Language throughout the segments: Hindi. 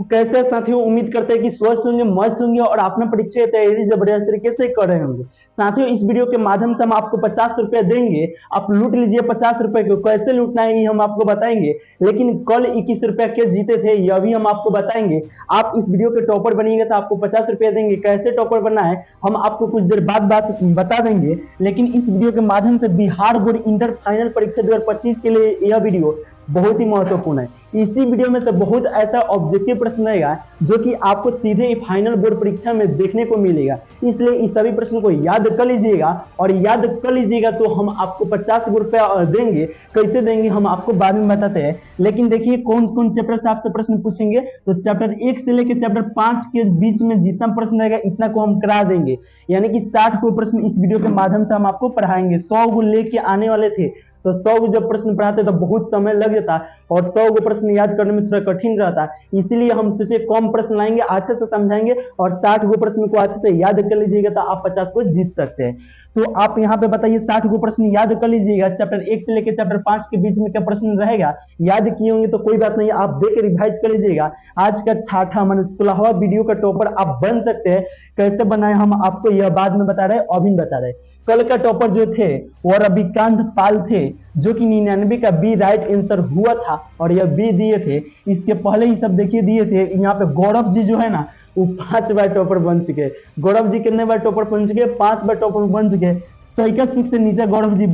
कैसे साथियों, उम्मीद करते हैं कि स्वस्थ होंगे, मस्त होंगे और अपना परीक्षा की तैयारी जबरदस्त तरीके से कर रहे होंगे। साथियों, इस वीडियो के माध्यम से हम आपको 50 रुपए देंगे। आप लूट लीजिए 50 रुपए को। कैसे लूटना है ये हम आपको बताएंगे। लेकिन कल 21 रुपया के जीते थे, यह भी हम आपको बताएंगे। आप इस वीडियो के टॉपर बनिएगा तो आपको 50 रुपया देंगे। कैसे टॉपर बनना है हम आपको कुछ देर बाद बात बता देंगे। लेकिन इस वीडियो के माध्यम से बिहार बोर्ड इंटर फाइनल परीक्षा 2025 के लिए यह वीडियो बहुत ही महत्वपूर्ण है। इसी वीडियो में से बहुत ऐसा ऑब्जेक्टिव प्रश्न रहेगा जो कि आपको सीधे फाइनल बोर्ड परीक्षा में देखने को मिलेगा। इसलिए इस सभी प्रश्न को याद कर लीजिएगा और याद कर लीजिएगा तो हम आपको 50 रुपया देंगे। कैसे देंगे हम आपको बाद में बताते हैं। लेकिन देखिए कौन कौन चैप्टर से आपसे प्रश्न पूछेंगे। तो चैप्टर 1 से लेकर चैप्टर 5 के बीच में जितना प्रश्न रहेगा इतना को हम करा देंगे। यानी कि 60 को प्रश्न इस वीडियो के माध्यम से हम आपको पढ़ाएंगे। 100 को लेके आने वाले थे तो 100 को जब प्रश्न पढ़ाते तो बहुत समय लग जाता और 100 को प्रश्न याद करने में थोड़ा कठिन रहता। इसीलिए हम सोचे कम प्रश्न लाएंगे, अच्छे से समझाएंगे और 60 को प्रश्न को अच्छे से याद कर लीजिएगा तो आप 50 को जीत सकते हैं। तो आप यहाँ पे बताइए 60 को प्रश्न याद कर लीजिएगा। चैप्टर 1 से लेकर चैप्टर 5 के बीच में क्या प्रश्न रहेगा याद किए होंगे तो कोई बात नहीं, आप देख रिवाइज कर लीजिएगा। आज का छठा मान 16वां वीडियो का टॉपर आप बन सकते हैं। कैसे बनाए हम आपको यह बाद में बता रहे, अभी बता रहे। कल का टॉपर जो थे वो रविकांत पाल थे, जो कि 99 का बी राइट आंसर हुआ था और यह बी दिए थे। इसके पहले ही सब देखिए दिए थे। यहाँ पे गौरव जी जो है ना वो 5 बार टॉपर बन चुके। गौरव जी कितने बार टॉपर बन चुके? 5 बार टॉपर बन चुके। तैका सुख से नीचे गौरव जी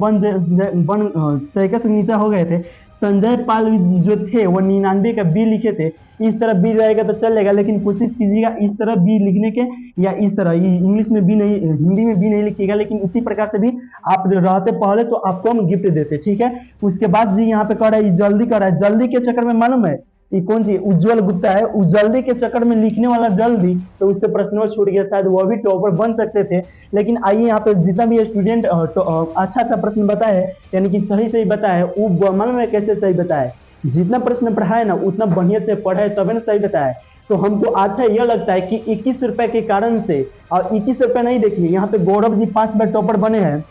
तैका सुख नीचे हो गए थे। संजय पाल जो थे वो 99 का बी लिखे थे। इस तरह बी रहेगा तो चलेगा, लेकिन कोशिश कीजिएगा इस तरह बी लिखने के या इस तरह इंग्लिश में बी नहीं, हिंदी में बी नहीं लिखिएगा। लेकिन इसी प्रकार से भी आप रहते पहले तो आपको हम गिफ्ट देते, ठीक है। उसके बाद जी यहाँ पे कह रहा है जल्दी कर रहा है। जल्दी के चक्कर में मालूम है ये कौन सी उज्जवल गुप्ता है, उस जल्दी के चक्कर में लिखने वाला जल्दी तो उससे प्रश्न छूट गया। शायद वो भी टॉपर बन सकते थे। लेकिन आइए यहाँ पे जितना भी स्टूडेंट अच्छा अच्छा प्रश्न बताए यानी कि सही सही बताए वो मालूम है कैसे सही बताए। जितना प्रश्न पढ़ाए ना उतना बढ़िया से पढ़े तभी ना सही बताए। तो हमको अच्छा यह लगता है कि 21 रुपए के कारण से, और 21 रुपए नहीं, देखिए यहाँ पे गौरव जी 5 बार टॉपर बने हैं।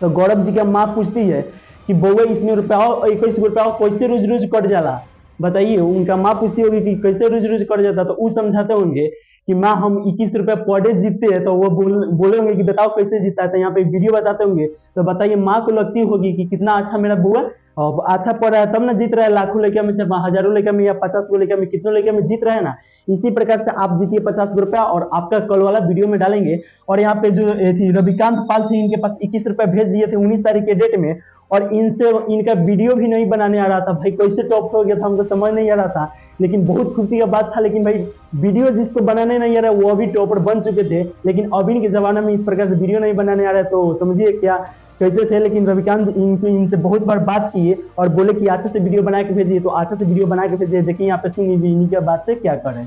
तो गौरव जी की माँ पूछती है कि बउआ इसमें रुपया 21 रुपया कैसे रोज रोज कट जाला, बताइए। उनका माँ पूछती होगी कि कैसे रोज रोज कट जाता, तो वो समझाते होंगे कि माँ हम 21 रुपया पर डे जीतते हैं। तो वो बोले होंगे कि बताओ कैसे जीता है। तो यहाँ पे वीडियो बताते होंगे। तो बताइए माँ को लगती होगी कि कितना अच्छा मेरा बुआ अच्छा पढ़ रहा है तब ना जीत रहा है। लाखों लेके में, हजारों लेके में या 50 को लेके में, कितनों लेके में जीत रहे हैं ना। इसी प्रकार से आप जीतिए 50 रुपया और आपका कल वाला वीडियो में डालेंगे। और यहाँ पे जो रविकांत पाल थे इनके पास 21 रुपया भेज दिए थे 19 तारीख के डेट में। और इनसे इनका वीडियो भी नहीं बनाने आ रहा था। भाई कैसे टॉप हो गया था हमको समझ नहीं आ रहा था। लेकिन बहुत खुशी का बात था। लेकिन भाई वीडियो जिसको बनाने नहीं आ रहा वो अभी टॉपर बन चुके थे। लेकिन अभी के जमाने में इस प्रकार से वीडियो नहीं बनाने आ रहा है तो समझिए क्या कैसे थे। लेकिन रविकांत इनसे बहुत बार बात किए और बोले कि अच्छे से वीडियो बना के भेजिए, तो अच्छे से वीडियो बना के भेजिए। देखिए यहाँ पे सुन लीजिए इन्हीं की बात से क्या करें।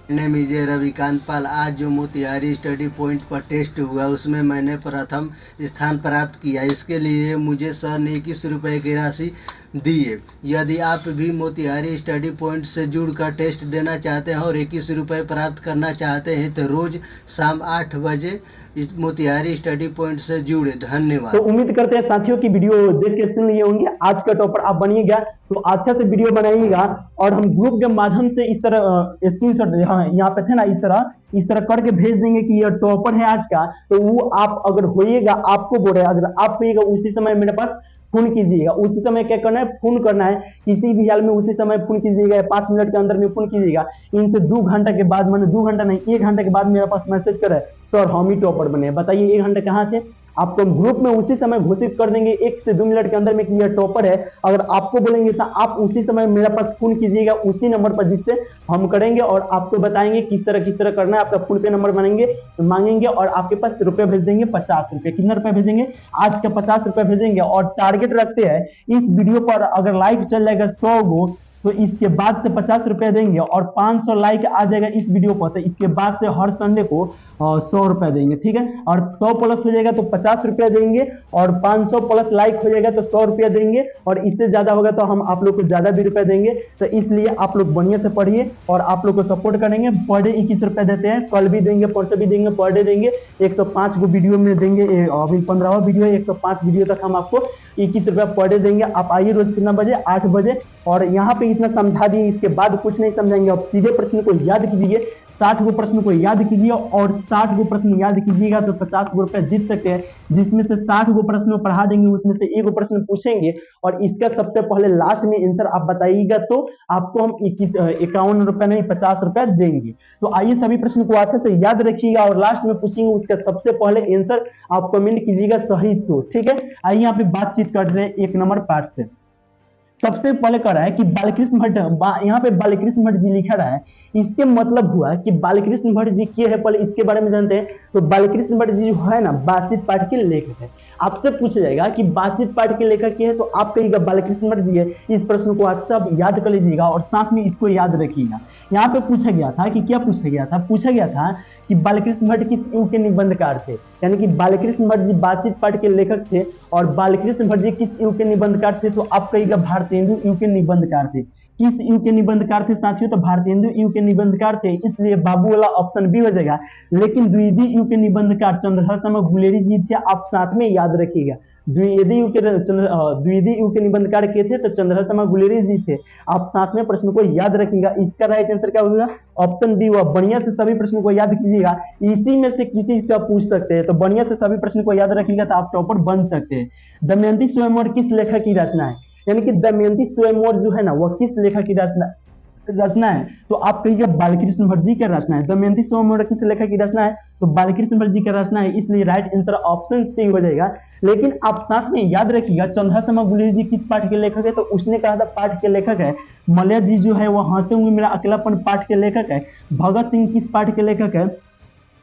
नेम इज रविकांत पाल। आज जो मोतिहारी स्टडी पॉइंट पर टेस्ट हुआ उसमें मैंने प्रथम स्थान प्राप्त किया। इसके लिए मुझे सर ने 21 रुपये की राशि दी है। यदि आप भी मोतिहारी स्टडी पॉइंट से जुड़कर टेस्ट देना चाहते हैं और 21 रुपये प्राप्त करना चाहते हैं तो रोज शाम 8 बजे इस मोतिहारी स्टडी पॉइंट से जुड़े। धन्यवाद। तो उम्मीद करते हैं साथियों की वीडियो देख के सुन लिए होंगे। आज का टॉपर आप बनिएगा तो अच्छा से वीडियो बनाइएगा और हम ग्रुप के माध्यम से इस तरह स्क्रीनशॉट यहाँ पे थे ना इस तरह करके भेज देंगे कि यह टॉपर है आज का। तो वो आप अगर होइएगा, आपको बोल रहे अगर आप होइएगा उसी समय मेरे पास फोन कीजिएगा। उसी समय क्या करना है, फोन करना है। किसी भी हाल में उसी समय फोन कीजिएगा, 5 मिनट के अंदर में फोन कीजिएगा। इनसे 2 घंटा के बाद, मैंने 2 घंटा नहीं 1 घंटे के बाद मेरे पास मैसेज करे सर हम ही टॉपर बने। बताइए 1 घंटे कहाँ थे। आपको हम ग्रुप में उसी समय घोषित कर देंगे 1 से 2 मिनट के अंदर में कि यह टॉपर है। अगर आपको बोलेंगे तो आप उसी समय मेरे पास फोन कीजिएगा उसी नंबर पर जिससे हम करेंगे और आपको बताएंगे किस तरह करना है। आपका फोन पे नंबर मांगेंगे और आपके पास रुपये भेज देंगे 50 रुपये। कितना रुपये भेजेंगे? आज का 50 रुपये भेजेंगे। और टारगेट रखते हैं इस वीडियो पर अगर लाइक चल जाएगा 100 गो तो इसके बाद से 50 रुपये देंगे और 500 लाइक आ जाएगा इस वीडियो पर तो इसके बाद से हर संडे को 100 रुपया देंगे, ठीक है। और 100 प्लस हो जाएगा तो 50 रुपया देंगे, और 500 प्लस लाइक हो जाएगा तो 100 रुपया देंगे, और इससे ज्यादा होगा तो हम आप लोग को ज्यादा भी रुपया देंगे। तो इसलिए आप लोग बढ़िया से पढ़िए और आप लोग को सपोर्ट करेंगे। पर डे 21 रुपया देते हैं, कल भी देंगे, परसों भी देंगे, पर डे देंगे 105 को वीडियो में देंगे। अभी 15वां वीडियो है, 105 वीडियो तक हम आपको 21 रुपया पर डे देंगे। आप आइए रोज कितना बजे, 8 बजे। और यहाँ पे इतना समझा दिए, इसके बाद कुछ नहीं समझाएंगे। आप सीधे प्रश्न को याद कीजिए, 60 गो प्रश्न को याद कीजिए, और 60 गो प्रश्न याद कीजिएगा तो 50 गो रुपए जीत सकते हैं। जिसमें से 60 गो प्रश्न पढ़ा देंगे, उसमें से 1 गो प्रश्न पूछेंगे और इसका सबसे पहले लास्ट में आंसर आप बताइएगा तो आपको हम 51 रुपए नहीं 50 रुपए देंगे। तो आइए सभी प्रश्न को अच्छे से याद रखिएगा और लास्ट में पूछेंगे, उसका सबसे पहले आंसर आप कमेंट कीजिएगा सही तो, ठीक है। आइए यहाँ पे बातचीत कर रहे हैं 1 नंबर पार्ट से। सबसे पहले कह रहा है कि बालकृष्ण भट्ट, यहाँ पे बालकृष्ण भट्ट जी लिखा रहा है, इसके मतलब हुआ कि बालकृष्ण भट्ट जी के है, पहले इसके बारे में जानते हैं। तो बालकृष्ण भट्ट जी जो है ना, बातचीत पाठ के लेखक है। आपसे पूछा जाएगा कि बातचीत पाठ के लेखक है, तो आप कहिएगा बालकृष्ण भट्ट जी है। इस प्रश्न को आज से आप याद कर लीजिएगा और साथ में इसको याद रखिएगा। यहाँ पे पूछा गया था कि क्या पूछा गया था, पूछा गया था कि बालकृष्ण भट्ट किस युग के निबंधकार थे। यानी कि बालकृष्ण भट्ट जी बातचीत पाठ के लेखक थे और बालकृष्ण भट्ट जी किस युग के निबंधकार थे। तो आप कहिएगा भारतेंदु युग के निबंधकार थे। किस युग के निबंधकार थे साथियों, तो भारतेंदु युग के निबंधकार थे, इसलिए बाबू वाला ऑप्शन बी हो जाएगा। लेकिन द्विवेदी युग के निबंधकार चंद्रशेखर गुलेरी जी थे, आप साथ में याद रखिएगा। द्विवेदी युग के निबंधकार के थे तो चंद्रशेखर गुलेरी जी थे। आप साथ में प्रश्न को याद रखिएगा। इसका राइट आंसर क्या होगा, ऑप्शन बी हुआ। बढ़िया से सभी प्रश्नों को याद कीजिएगा, इसी में से किसी का पूछ सकते हैं, तो बढ़िया से सभी प्रश्न को याद रखिएगा तो आप टॉपर बन सकते हैं। दमयंती स्वयंवर किस लेखक की रचना है, यानी कि दमयंती स्वयंवर जो है ना, वह किस लेखक की रचना है। तो आप कहिएगा बालकृष्ण भट्ट जी का रचना है। दमयंती स्वयंवर किस लेखक की रचना है, तो बालकृष्ण भट्ट जी का रचना है, इसलिए राइट आंसर ऑप्शन सी हो जाएगा। लेकिन आप साथ में याद रखिएगा चंद्रशेखर गुलेरी जी किस पाठ के लेखक है, तो उसने कहा था पाठ के लेखक है। मलय जी जो है वह हंसते हुए मेरा अकेलापन पाठ के लेखक है। भगत सिंह किस पाठ के लेखक है,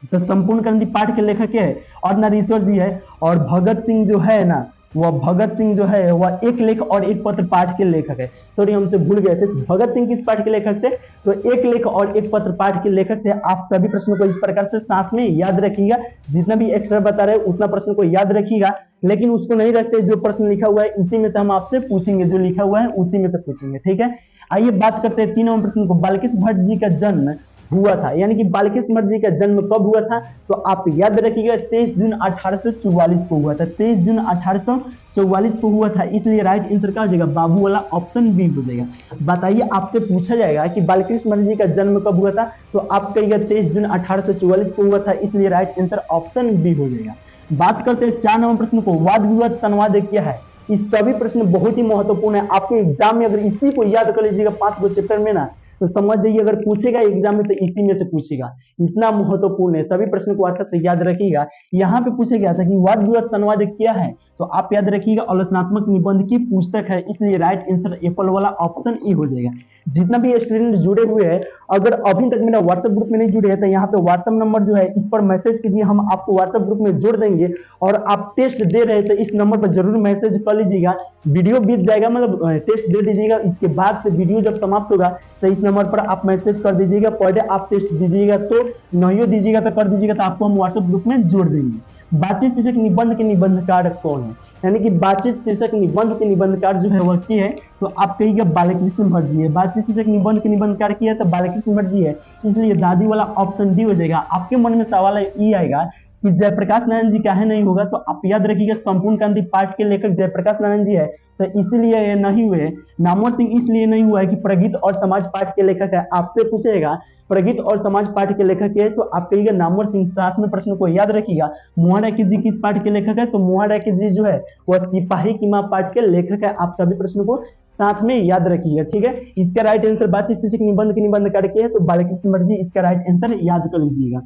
तो संपूर्ण क्रांति पाठ के लेखक है और नरेश्वर जी है। और भगत सिंह जो है ना, वह भगत सिंह जो है वह एक लेख और एक पत्र पाठ के लेखक है। सॉरी हमसे भूल गए थे, भगत सिंह किस पाठ के लेखक थे, तो एक लेख और एक पत्र पाठ के लेखक थे। आप सभी प्रश्नों को इस प्रकार से साथ में याद रखिएगा। जितना भी एक्स्ट्रा बता रहे उतना प्रश्न को याद रखिएगा, लेकिन उसको नहीं रखते, जो प्रश्न लिखा हुआ है इसी में से हम आपसे पूछेंगे, जो लिखा हुआ है उसी में से पूछेंगे, ठीक है। आइए बात करते हैं 3 नंबर प्रश्न को। बालकृष्ण भट्ट जी का जन्म हुआ था, यानी कि बालकृष्ण भट्ट जी का जन्म कब हुआ था, तो आप याद रखिएगा 23 जून 1844 को हुआ था। 23 जून 1844 को हुआ था, इसलिए राइट आंसर क्या हो जाएगा, बाबू वाला ऑप्शन बी हो जाएगा। बताइए, आपसे पूछा जाएगा कि बालकृष्ण भट्ट जी का जन्म कब हुआ था, तो आप कहिएगा 23 जून 1844 को हुआ था, इसलिए राइट आंसर ऑप्शन बी हो जाएगा। बात करते हैं 4 नंबर प्रश्न को। वाद विवाद संवाद क्या है। इस सभी प्रश्न बहुत ही महत्वपूर्ण है। आपके एग्जाम में अगर इसी को याद कर लीजिएगा 5 गो चैप्टर में ना, तो समझ जाइए अगर पूछेगा एग्जाम में तो इसी में से पूछेगा। इतना महत्वपूर्ण है, सभी प्रश्नों को अच्छा से याद रखिएगा। यहाँ पे पूछा गया था कि वाद विवाद संवाद क्या है, तो आप याद रखिएगा आलोचनात्मक निबंध की पुस्तक है, इसलिए राइट आंसर एप्पल वाला ऑप्शन ई हो जाएगा। जितना भी स्टूडेंट जुड़े हुए हैं, अगर अभी तक मेरा व्हाट्सएप ग्रुप में नहीं जुड़े हैं तो यहाँ पे व्हाट्सएप नंबर जो है इस पर मैसेज कीजिए, हम आपको व्हाट्सएप ग्रुप में जोड़ देंगे। और आप टेस्ट दे रहे हैं तो इस नंबर पर जरूर मैसेज कर लीजिएगा। वीडियो बीत जाएगा, मतलब टेस्ट दे दीजिएगा, इसके बाद से वीडियो जब समाप्त होगा तो इस नंबर पर आप मैसेज कर दीजिएगा। पर डे आप टेस्ट दीजिएगा, तो नहीं दीजिएगा तो कर दीजिएगा, तो आपको हम व्हाट्सएप ग्रुप में जोड़ देंगे। बातचीत शीर्षक निबंध के निबंधकार कौन है, यानी कि बातचीत शीर्षक निबंध के निबंधकार जो है वह की है, तो आप कहिएगा बालकृष्ण भट्ट जी है। बातचीत शीर्षक निबंध के निबंधकार की है तो बालकृष्ण भट्ट जी है, इसलिए दादी वाला ऑप्शन डी हो जाएगा। आपके मन में सवाल ये आएगा कि जयप्रकाश नारायण जी काहे नहीं होगा, तो आप याद रखिएगा संपूर्ण क्रांति पाठ के लेखक जयप्रकाश नारायण जी है, तो इसलिए ये नहीं हुए। नामवर सिंह इसलिए नहीं हुआ है कि प्रगीत और समाज पाठ के लेखक है। आपसे पूछेगा प्रगीत और समाज पाठ के लेखक है, तो आप कहिएगा नामवर सिंह। साथ में प्रश्न को याद रखिएगा मोहन रैकेट जी किस पाठ के लेखक है, तो मोहन रैकेट जी जो है वह सिपाही की मां पाठ के लेखक है। आप सभी प्रश्नों को साथ में याद रखिएगा, ठीक है। इसका राइट आंसर बातचीत शीर्षक निबंध के निबंधकार के है, तो बालकृष्ण भट्ट जी इसका राइट आंसर याद कर लीजिएगा।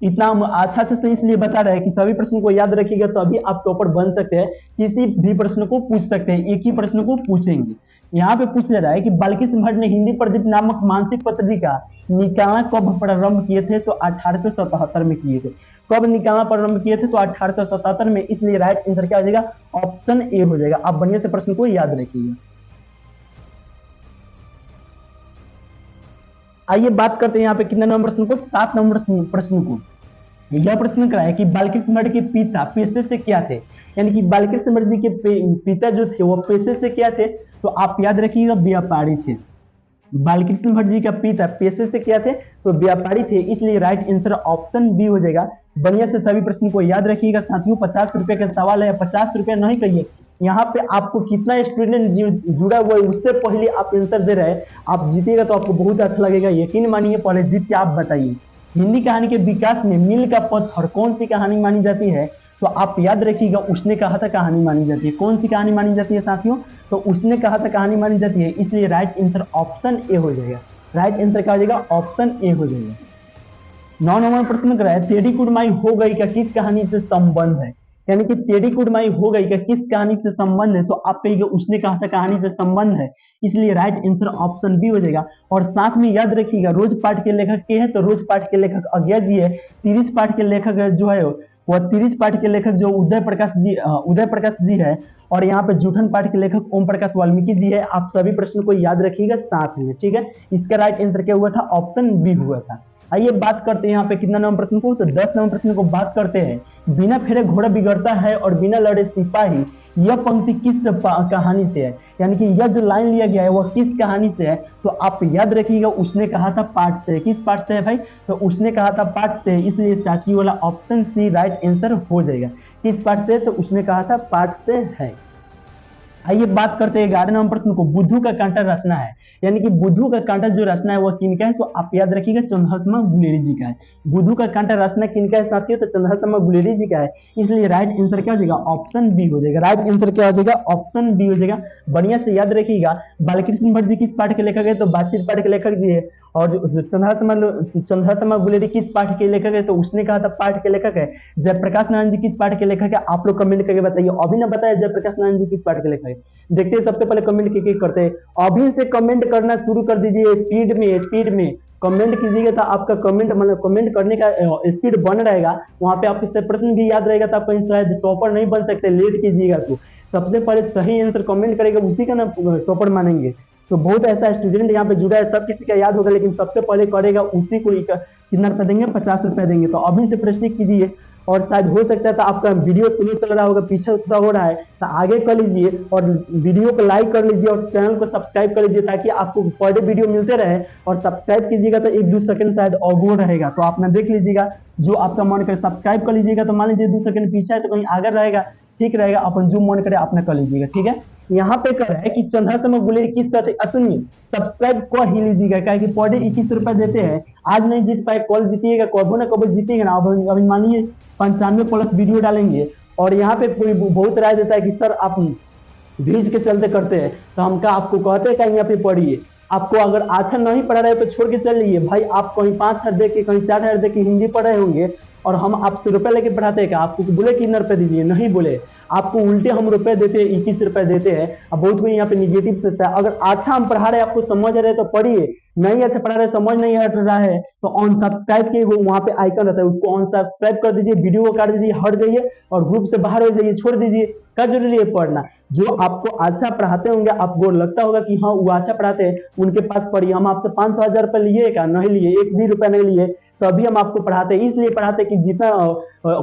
इतना हम अच्छा से इसलिए बता रहे हैं कि सभी प्रश्न को याद रखिएगा तो अभी आप टॉपर बन सकते हैं। किसी भी प्रश्न को पूछ सकते हैं, एक ही प्रश्न को पूछेंगे। यहाँ पे पूछ रहा है कि बालकृष्ण भट्ट ने हिंदी प्रदीप नामक मानसिक पत्रिका निकालना कब प्रारंभ किए थे, तो 1877 में किए थे। कब निकालना प्रारंभ किए थे, तो 1877 में, इसलिए राइट आंसर क्या हो जाएगा, ऑप्शन ए हो जाएगा। आप बढ़िया से प्रश्न को याद रखिएगा। आइए बात करते हैं यहाँ पे कितने नंबर प्रश्न को, 7 नंबर प्रश्न को। यह प्रश्न कराया कि बालकृष्ण भट्ट के पिता पेशे से क्या थे, यानी कि बालकृष्ण भट्ट जी के पिता जो थे वो पेशे से क्या थे, तो आप याद रखिएगा व्यापारी थे। बालकृष्ण भट्ट जी का पिता पेशे से क्या थे, तो व्यापारी थे, इसलिए राइट आंसर ऑप्शन बी हो जाएगा। बढ़िया से सभी प्रश्न को याद रखिएगा साथियों। 50 रुपए का सवाल है, 50 रुपए नहीं कहिए, यहाँ पे आपको कितना स्टूडेंट जुड़ा हुआ है उससे पहले आप आंसर दे रहे हैं। आप जीतेगा तो आपको बहुत अच्छा लगेगा, यकीन मानिए। पहले जीत के आप बताइए, हिंदी कहानी के विकास में मील का पत्थर कौन सी कहानी मानी जाती है, तो आप याद रखिएगा उसने कहा था कहानी मानी जाती है। कौन सी कहानी मानी जाती है साथियों, तो उसने कहा था कहानी मानी जाती है, इसलिए राइट आंसर ऑप्शन ए हो जाएगा। राइट आंसर क्या हो जाएगा, ऑप्शन ए हो जाएगा। 9 नंबर प्रश्न कराया टेढ़ी कुड़माई हो गई का किस कहानी से संबंध है, यानी कि टेढ़ी कुड़माई हो गई का किस कहानी से संबंध है, तो आप कहिएगा उसने कहा था कहानी से संबंध है, इसलिए राइट आंसर ऑप्शन बी हो जाएगा। और साथ में याद रखिएगा रोज पाठ के लेखक के है, तो रोज पाठ के लेखक अज्ञा जी है। 30 पाठ के लेखक जो है वह 30 पाठ के लेखक जो उदय प्रकाश जी है, और यहाँ पे जूठन पाठ के लेखक ओम प्रकाश वाल्मीकि जी है। आप सभी प्रश्न को याद रखिएगा साथ में, ठीक है। इसका राइट आंसर क्या हुआ था, ऑप्शन बी हुआ था। आइए बात करते हैं यहाँ पे कितना नंबर प्रश्न को, तो 10 नंबर प्रश्न को बात करते हैं। बिना फेरे घोड़ा बिगड़ता है और बिना लड़े सिपाही, यह पंक्ति किस कहानी से है, यानी कि यह जो लाइन लिया गया है वह किस कहानी से है, तो आप याद रखिएगा उसने कहा था पाठ से। किस पाठ से है भाई, तो उसने कहा था पाठ से, इसलिए चाची वाला ऑप्शन सी राइट आंसर हो जाएगा। किस पाठ से, तो उसने कहा था पाठ से है। आइए बात करते हैं 11 नंबर प्रश्न को। बुद्धू का कांटा रचना है, यानी कि बुद्धू का कांटा जो रचना है वह किनका है, तो आप याद रखिएगा चंद्रशर्मा गुलेरी जी का है। बुद्धू का कांटा रचना किनका है साथियों, तो चंद्रशर्मा गुलेरी जी का है, इसलिए राइट आंसर क्या हो जाएगा, ऑप्शन बी हो जाएगा। राइट आंसर क्या हो जाएगा, ऑप्शन बी हो जाएगा। बढ़िया से याद रखिएगा बालकृष्ण भट्ट जी किस पाठ के लेखक है, तो बातचीत पाठ के लेखक जी है। और जो चंद्रशर्मा गुलेरी किस पाठ के लेखक है, तो उसने कहा था पाठ के लेखक है। जयप्रकाश नारायण जी किस पाठ के लेखक है, आप लोग कमेंट करके बताइए। अभी ना बताया जयप्रकाश नारायण जी किस पाठ के लेखक है, देखते हैं सबसे पहले कमेंट के करते हैं। अभी से कमेंट करना शुरू कर दीजिए, स्पीड में कमेंट कीजिएगा, तो आपका कमेंट मतलब कमेंट करने का स्पीड बन रहेगा। वहां पे आपके प्रश्न भी याद रहेगा, तो आप कहीं शायद टॉपर नहीं बन सकते, लेट कीजिएगा। तो सबसे पहले सही आंसर कमेंट करेगा उसी का ना टॉपर मानेंगे। तो बहुत ऐसा स्टूडेंट यहाँ पे जुड़ा है, सब किसी का याद होगा, लेकिन सबसे पहले करेगा उसी को कितना रुपया देंगे, 50 रुपया देंगे। तो अभी से प्रश्न कीजिए, और शायद हो सकता है तो आपका वीडियो स्लो चल रहा होगा, पीछे उत्तर हो रहा है, तो आगे कर लीजिए और वीडियो को लाइक कर लीजिए और चैनल को सब्सक्राइब कर लीजिए, ताकि आपको पर डे वीडियो मिलते रहे। और सब्सक्राइब कीजिएगा तो 1-2 सेकंड शायद अगो रहेगा, तो आप ना देख लीजिएगा, जो आपका मन करे सब्सक्राइब कर लीजिएगा। तो मान लीजिए 2 सेकंड पीछे है तो कहीं आगे रहेगा, ठीक रहेगा, अपन जो मन करे अपना कर लीजिएगा, ठीक है। यहाँ पे कर है कि चंद्रशर्मा गुलेरी किस तरह असली सब्सक्राइब कर ही लीजिएगा, क्या कि पर डे 21 रुपया देते हैं। आज नहीं जीत पाए कल जीतिएगा, कबो ना कबो जीतेगा ना। अभी मानिए 95 प्लस वीडियो डालेंगे, और यहाँ पे कोई बहुत राय देता है कि सर आप भीज के चलते करते हैं, तो हम क्या आपको कहते हैं कहीं यहाँ पे पढ़िए। आपको अगर अच्छा नहीं पढ़ा रहे तो छोड़ के चलिए भाई। आप कहीं 5,000 दे के कहीं 4,000 दे के हिंदी पढ़ रहे होंगे, और हम आपसे रुपए लेके पढ़ाते हैं क्या, आपको बोले कि 9 रुपए दीजिए, नहीं बोले, आपको उल्टे हम रुपए देते हैं, 21 रुपए देते हैं। अब बहुत कोई यहाँ पे निगेटिव सोचता है। अगर अच्छा हम पढ़ा रहे आपको समझ रहे तो पढ़िए, नहीं अच्छा पढ़ा रहे समझ नहीं हट रहा है तो अनसब्सक्राइब के वो वहां पे आइकन रहता है, उसको अनसब्सक्राइब कर दीजिए, वीडियो को काट दीजिए, हट जाइए और ग्रुप से बाहर हो जाइए, छोड़ दीजिए। क्या जरूरी है पढ़ना, जो आपको अच्छा पढ़ाते होंगे, आपको लगता होगा कि हाँ वो अच्छा पढ़ाते हैं, उनके पास पढ़िए। हम आपसे 500-1000 रुपए लिए क्या, नहीं लिए, 1 भी रुपया नहीं लिए, तो अभी हम आपको पढ़ाते हैं। इसलिए पढ़ाते हैं कि जितना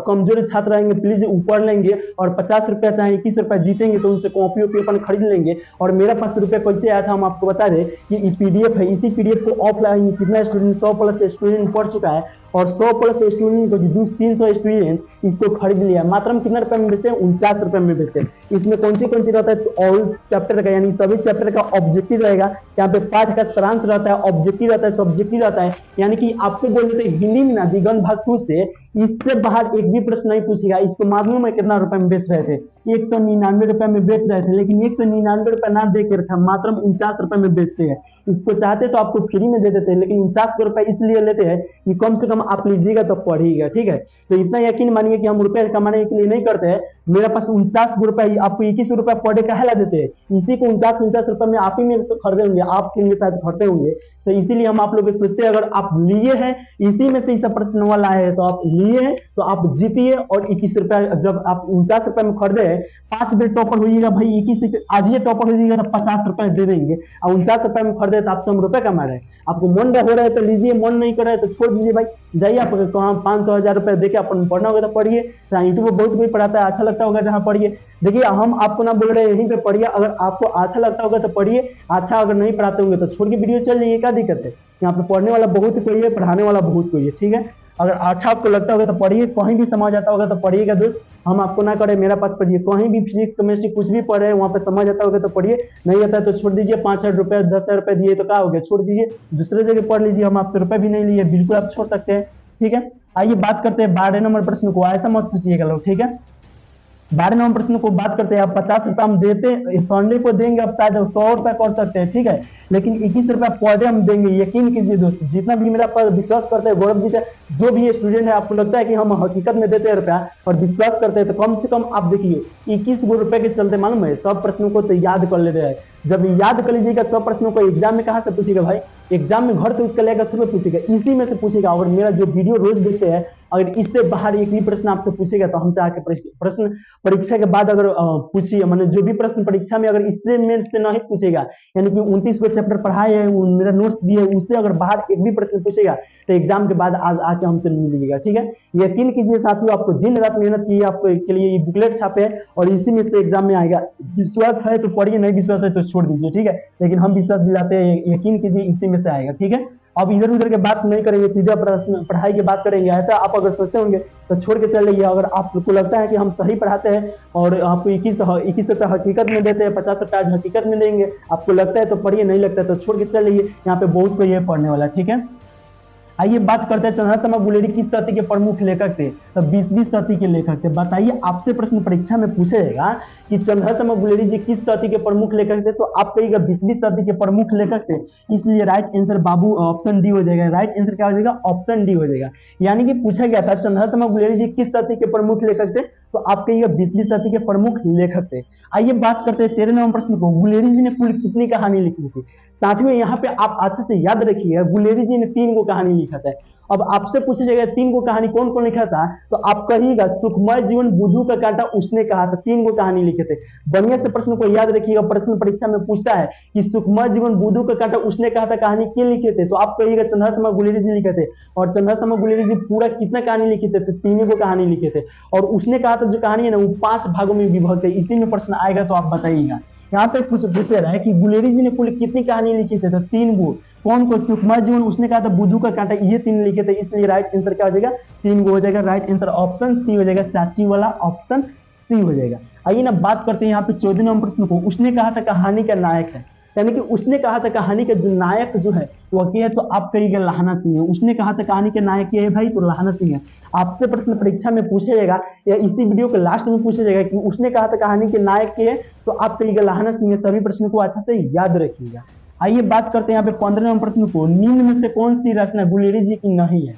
कमजोर छात्र रहेंगे प्लीज ऊपर लेंगे, और 50 रुपया चाहे 21 रुपया जीतेंगे तो उनसे कॉपी वॉपी अपन खरीद लेंगे। और मेरा पास रुपया कैसे आया था हम आपको बता दें कि PDF है, इसी PDF को ऑफलाइन कितना स्टूडेंट 100 प्लस स्टूडेंट पढ़ चुका है, और 100 प्लस स्टूडेंट को 300 स्टूडेंट इसको खरीद लिया। मात्र हम कितना रुपए में बेचते हैं, 49 रुपए में बेचते हैं। इसमें कौन सी रहता है, ऑल चैप्टर का, यानी सभी चैप्टर का ऑब्जेक्टिव रहेगा। यहाँ पे पाठ का सारांश रहता है, ऑब्जेक्टिव रहता है, सब्जेक्टिव रहता है। यानी कि आपको बोल देते हिंदी में ना दिगंत भाग 2 से इससे बाहर एक भी प्रश्न नहीं पूछेगा। इसको मालूम है कितना रुपए में बेच रहे थे, 199 रुपए में बेच रहे थे, लेकिन 199 रुपए ना दे के रखा, मात्र 49 रुपए में बेचते हैं। इसको चाहते तो आपको फ्री में दे देते हैं, लेकिन 49 रुपए इसलिए लेते हैं कि कम से कम आप लीजिएगा तो पढ़िएगा, ठीक है। तो इतना यकीन मानिए कि हम रुपए कमाने के लिए नहीं करते हैं, मेरे पास 49 रुपए, आपको 21 रुपए पर डे काहे ला देते हैं? इसी को 49 रुपए में आप ही में तो खरीदे होंगे, आपके लिए शायद खरीदे होंगे, तो इसीलिए हम आप लोग सोचते हैं अगर आप लिए हैं इसी में से इस प्रश्न वाला है तो आप लिए हैं तो आप जीतिए। और 21 रुपया जब आप 49 रुपए में खरीदे हैं, 5 बेर टॉपर होइएगा भाई, 21 आज ये टॉपर हो जाएगा तो 50 रुपए दे देंगे, और 49 रुपए में खरीदे तो आप 100 रुपए कमा रहे हैं। आपको मन हो रहा है तो लीजिए, मन नहीं कर रहा है तो छोड़ दीजिए भाई, जाइए आप कहाँ 500-1000 रुपए देके अपन पढ़ना होगा तो पढ़िए, यूट्यूब बहुत कोई पढ़ाता है, अच्छा लगता होगा जहाँ पढ़िए। देखिए हम आपको ना बोल रहे हैं यहीं पे पढ़िए, अगर आपको अच्छा लगता होगा तो पढ़िए, अच्छा अगर नहीं पढ़ाते होंगे तो छोड़ के वीडियो चल जाइए, क्या दिक्कत है? यहाँ पे पढ़ने वाला बहुत कोई है, पढ़ाने वाला बहुत कोई है, ठीक है। अगर अच्छा आपको लगता होगा तो पढ़िए, कहीं भी समझ आता होगा तो पढ़िएगा दोस्त, हम आपको ना करें मेरा पास पढ़िए, कहीं भी फिजिक्स केमिस्ट्री कुछ भी पढ़े वहाँ पे समझ आता होगा तो पढ़िए, नहीं आता है तो छोड़ दीजिए। 5,000 रुपये 10,000 रुपये दिए तो क्या हो गया, छोड़ दीजिए, दूसरे जगह पढ़ लीजिए, हम आपसे रुपये भी नहीं लिए, बिल्कुल आप छोड़ सकते हैं, ठीक है। आइए बात करते हैं 12 नंबर प्रश्न को, ऐसा मत पूछिएगा लोग, ठीक है। 12 नंबर प्रश्न को बात करते हैं, आप 50 रुपए हम देते संडे को देंगे, आप शायद 100 रुपए कर सकते हैं, ठीक है, लेकिन 21 रुपए पर डे हम देंगे। यकीन कीजिए दोस्त, जितना भी मेरा पर विश्वास करते हैं, गौरव जी से जो भी स्टूडेंट है, आपको लगता है कि हम हकीकत में देते हैं रुपया और विश्वास करते हैं, तो कम से कम आप देखिए 21 रुपए के चलते मालूम है सब प्रश्नों को तो याद कर लेते हैं। जब याद कर लीजिएगा सब प्रश्नों को, एग्जाम में कहाँ से पूछेगा भाई, एग्जाम में घर से उसका लेकर थोड़ा पूछेगा, इसी में से पूछेगा। और मेरा जो वीडियो रोज देखते हैं, अगर इससे बाहर एक भी प्रश्न आपसे पूछेगा तो हमसे आके प्रश्न परीक्षा के बाद अगर पूछिए, मैंने जो भी प्रश्न परीक्षा में अगर इससे मेन से नहीं पूछेगा, यानी कि 29 को चैप्टर पढ़ाए है, मेरा नोट्स दिए, उससे अगर बाहर एक भी प्रश्न पूछेगा तो एग्जाम के बाद आज आके हमसे मिलिएगा, ठीक है। यकीन कीजिए साथियों, आपको दिन रात मेहनत की है, आपको के लिए ये बुकलेट छापे हैं और इसी में से एग्जाम में आएगा। विश्वास है तो पढ़िए, नहीं विश्वास है तो छोड़ दीजिए, ठीक है, लेकिन हम विश्वास दिलाते हैं, यकीन कीजिए इसी में से आएगा, ठीक है। अब इधर उधर के बात नहीं करेंगे, सीधा प्रश्न पढ़ाई की बात करेंगे। ऐसा आप अगर सोचते होंगे तो छोड़ के चल जाइए। अगर आपको लगता है कि हम सही पढ़ाते हैं और आपको 21 रुपये हकीकत में देते हैं, 50 रुपये आज हकीकत में देंगे, आपको लगता है तो पढ़िए, नहीं लगता है तो छोड़ के चल जाइए, यहाँ पे बहुत कोई है पढ़ने वाला, ठीक है। आइए बात करते हैं चंद्रशर्मा गुलेरी किस जाति के प्रमुख लेखक थे, तो 20 जाति के लेखक थे। बताइए, आपसे प्रश्न परीक्षा में पूछेगा कि चंद्रशर्मा गुलेरी जी किस जाति के प्रमुख लेखक थे, तो आप कहिएगा 20 जाति के प्रमुख लेखक थे, इसलिए राइट आंसर बाबू ऑप्शन डी हो जाएगा। राइट आंसर क्या हो जाएगा, ऑप्शन डी हो जाएगा। यानी कि पूछा गया था चंद्रशर्मा गुलेरी जी किस जाति के प्रमुख लेखक थे, तो आप कहिएगा 20 जाति के प्रमुख लेखक थे। आइए बात करते हैं 13 नंबर प्रश्न को, गुलेरी जी ने कुल कितनी कहानी लिखी थी। साथियों यहाँ पे आप अच्छे से याद रखिए, गुलेरी जी ने 3 को कहानी लिखा था। अब आपसे पूछा जाएगा 3 को कहानी कौन कौन लिखा था, तो आप कहिएगा सुखमय जीवन, बुद्धू का कांटा उसने कहा था, 3 को कहानी लिखे थे। बढ़िया से प्रश्न को याद रखिएगा, प्रश्न परीक्षा में पूछता है कि सुखमय जीवन, बुद्धू का कांटा उसने कहा था, कहानी क्यों लिखे थे, तो आप कहिएगा चंद्रशर्मा गुलेरी जी लिखे थे। और चंद्रशर्मा गुलेरी जी पूरा कितना कहानी लिखे थे, तो 3 को कहानी लिखे थे। और उसने कहा था जो कहानी है ना वो 5 भागों में विभक्त है। इसी में प्रश्न आएगा तो आप बताइएगा। यहाँ पे कुछ पूछ रहा है कि गुलेरी जी ने कुल कितनी कहानी लिखी थी, तो 3 गो। कौन को, सुखमय जीवन उसने कहा था, बुद्धू का कांटा, ये 3 लिखे थे, इसलिए राइट आंसर क्या हो जाएगा, 3 गो हो जाएगा। राइट आंसर ऑप्शन सी हो जाएगा, चाची वाला ऑप्शन सी हो जाएगा। आइए ना बात करते हैं यहाँ पे 14 नंबर प्रश्न को, उसने कहा था कहानी का नायक है, यानी कि उसने कहा था कहानी का जो नायक जो है वो क्या है, तो आप कहिएगा लाहना सिंह है। उसने कहा था कहानी के नायक क्या है भाई, तो लाहना सिंह है। आपसे प्रश्न परीक्षा में पूछा जाएगा या इसी वीडियो के लास्ट में पूछा जाएगा कि उसने कहा था कहानी के नायक क्या है, तो आप कहिएगा लाहना सिंह है। सभी प्रश्न को अच्छा से याद रखिएगा। आइए बात करते हैं यहाँ पे 15 नंबर प्रश्न को, निम्न में से कौन सी रचना गुलेरी जी की नहीं है,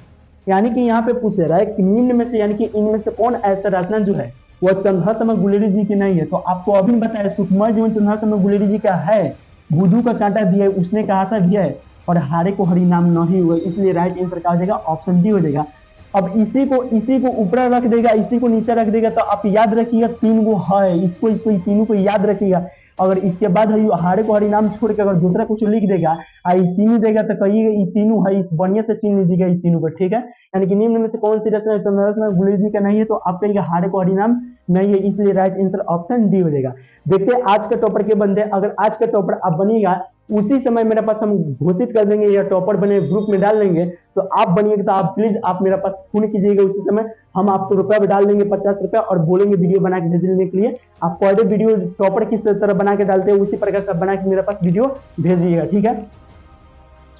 यानी कि यहाँ पे पूछ रहा है कि निम्न में से, यानी कि इनमें से कौन ऐसा रचना जो है वह चंद्रशर्मा गुलेरी जी की नहीं है। तो आपको अभी बताया सुखमय जीवन चंद्रशर्मा गुलेरी जी का है, बुद्धू का कांटा दिया है, उसने कहा था दिया है, और हारे को हरि नाम नहीं हुआ, इसलिए राइट आंसर क्या हो जाएगा, ऑप्शन डी हो जाएगा। अब इसी को ऊपर रख देगा, इसी को नीचे रख देगा, तो आप याद रखिएगा 3 गो है, इसको तीनों को याद रखिएगा। अगर इसके बाद हारे को हरि नाम छोड़ के अगर दूसरा कुछ लिख देगा तीनों देगा तो कहिएगा ये तीनों है, इस बढ़िया से चिन्ह लीजिएगा इस तीनों को, ठीक है। यानी कि निम्न में से कौन सी रचना चंद्रशर्मा गुलेरी जी का नहीं है, तो आप कहिएगा हारे को हरि नाम नहीं है, इसलिए राइट आंसर ऑप्शन डी हो जाएगा। देखते हैं आज का टॉपर के बंदे, अगर आज का टॉपर आप बनिएगा उसी समय मेरे पास हम घोषित कर देंगे या टॉपर बने ग्रुप में डाल देंगे, तो आप बनिएगा तो आप प्लीज आप मेरे पास फोन कीजिएगा, उसी समय हम आपको रुपया भी डाल देंगे 50 रुपया, और बोलेंगे वीडियो बना के भेजने के लिए। आप पर डे वीडियो टॉपर किस तरह बना के डालते हैं उसी प्रकार से बना के मेरे पास वीडियो भेजिएगा, ठीक है।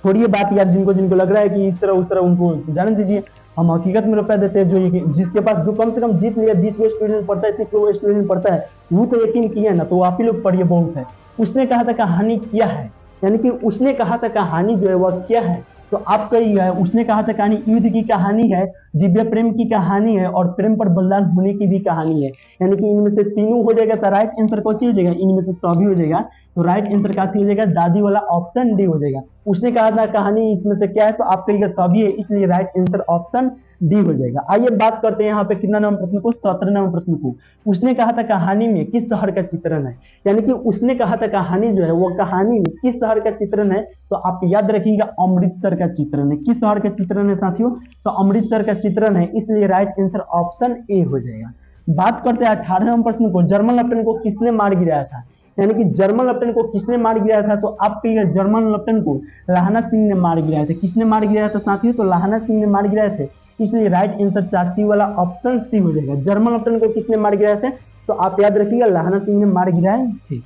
छोड़िए बात यार, जिनको लग रहा है कि इस तरह उस तरह उनको जाने दीजिए। हम हकीकत में रुपया देते हैं, जो जिसके पास जो कम से कम जीत लिया, 20 गो स्टूडेंट पढ़ता है, 30 गो स्टूडेंट पढ़ता है, वो तो यकीन किया ना, तो आप ही लोग पढ़िए, बहुत है। उसने कहा था कहानी क्या है, यानी कि उसने कहा था कहानी जो है वह क्या है, तो आपका ये है, उसने कहा था कहानी युद्ध की कहानी है, दिव्य प्रेम की कहानी है और प्रेम पर बलिदान होने की भी कहानी है। यानी कि इनमें से तीनों हो जाएगा, तो राइट आंसर कौन सी हो जाएगा, इनमें से सभी हो जाएगा। तो राइट आंसर का हो जाएगा दादी वाला ऑप्शन डी हो जाएगा। उसने कहा था कहानी इसमें से क्या है, तो आप कहिएगा सभी है, इसलिए राइट आंसर ऑप्शन डी हो जाएगा। आइए बात करते हैं यहाँ पे कितना नंबर प्रश्न को, 17 नंबर प्रश्न को। उसने कहा था कहानी में किस शहर का चित्रण है, यानी कि उसने कहा था कहानी जो है वो कहानी में किस शहर का चित्रण है, तो आप याद रखिएगा अमृतसर का चित्रण है। किस शहर का चित्रण है साथियों, तो अमृतसर का चित्रण है, इसलिए राइट आंसर ऑप्शन ए हो जाएगा। बात करते हैं 18 नंबर प्रश्न को, जर्मन लेफ्टिनेंट को किसने मार गिराया था, यानी कि जर्मन लेफ्टिनेंट को किसने मार गिराया था, तो आप कहिएगा जर्मन लेफ्टिनेंट को लाहना सिंह ने मार गिराया था। किसने मार गिराया था साथियों, तो लाहना सिंह ने मार गिराए थे, इसलिए राइट आंसर चाची वाला ऑप्शन सी हो जाएगा। जर्मन लेफ्टिनेंट को किसने मार गिराया थे, तो आप याद रखिएगा लाहना सिंह ने मार गिराए थे।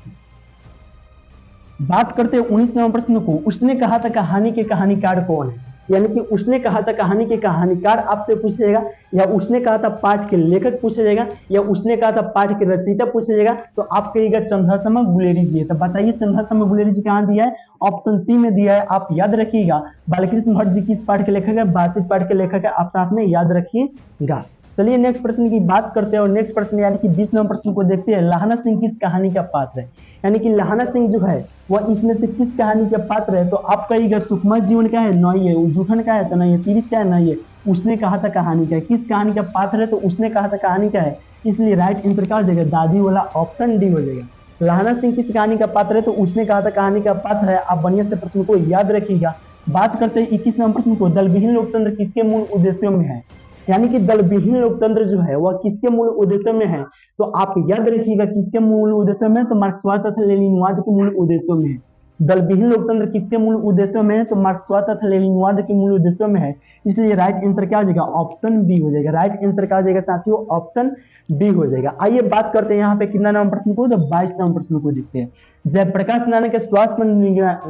बात करते हैं 19 नंबर प्रश्न को, उसने कहा था कहानी के कहानीकार कौन है, यानी कि उसने कहा था कहानी के कहानीकार आपसे पूछा जाएगा, या उसने कहा था पाठ के लेखक पूछा जाएगा, या उसने कहा था पाठ के रचयिता पूछा जाएगा, तो आप कहिएगा चंद्रशेखर गुलेरी जी है। तो बताइए चंद्रशेखर गुलेरी जी कहाँ दिया है, ऑप्शन सी में दिया है। आप याद रखिएगा बालकृष्ण भट्ट जी किस पाठ के लेखक है, बातचीत पाठ के लेखक है, आप साथ में याद रखिएगा। चलिए नेक्स्ट प्रश्न की बात करते हैं, और नेक्स्ट प्रश्न यानी कि 20 नंबर प्रश्न को देखते हैं। लाहना सिंह किस कहानी का पात्र है, यानी कि लाहना सिंह जो है वह इसमें से किस कहानी का पात्र है, तो आप कहिएगा सुकुमार जीवन का है, नहीं है। जूठन का है, तो नहीं है। तिरिच का है, नहीं है। उसने कहा था कहानी का है। किस कहानी का पात्र है, तो उसने कहा था कहानी का है, इसलिए राइट आंसर क्या हो जाएगा, दादी वाला ऑप्शन डी हो जाएगा। लाहना सिंह किस कहानी का पात्र है, तो उसने कहा था कहानी का पात्र है। आप बढ़िया से प्रश्न को याद रखिएगा। बात करते हैं 21 नंबर प्रश्न को, दलविहीन लोकतंत्र किसके मूल उद्देश्यों में है, यानी कि दलविहीन लोकतंत्र जो है वह किसके मूल उद्देश्यों में है, तो आप याद रखिएगा किसके मूल उद्देश्यों में, तो मार्क्सवाद तथा लेनिनवाद के मूल उद्देश्यों में है। दलविहीन लोकतंत्र किसके मूल उद्देश्यों में है, तो मार्क्सवाद तथा लेनिनवाद के मूल उद्देश्यों में है, इसलिए राइट आंसर क्या हो जाएगा, ऑप्शन बी हो जाएगा। राइट आंसर क्या हो जाएगा साथियों, ऑप्शन बी हो जाएगा। आइए बात करते हैं यहाँ पे कितना नंबर प्रश्न को, तो 22 नंबर प्रश्न को देखते हैं। जयप्रकाश नारायण के स्वास्थ्य पर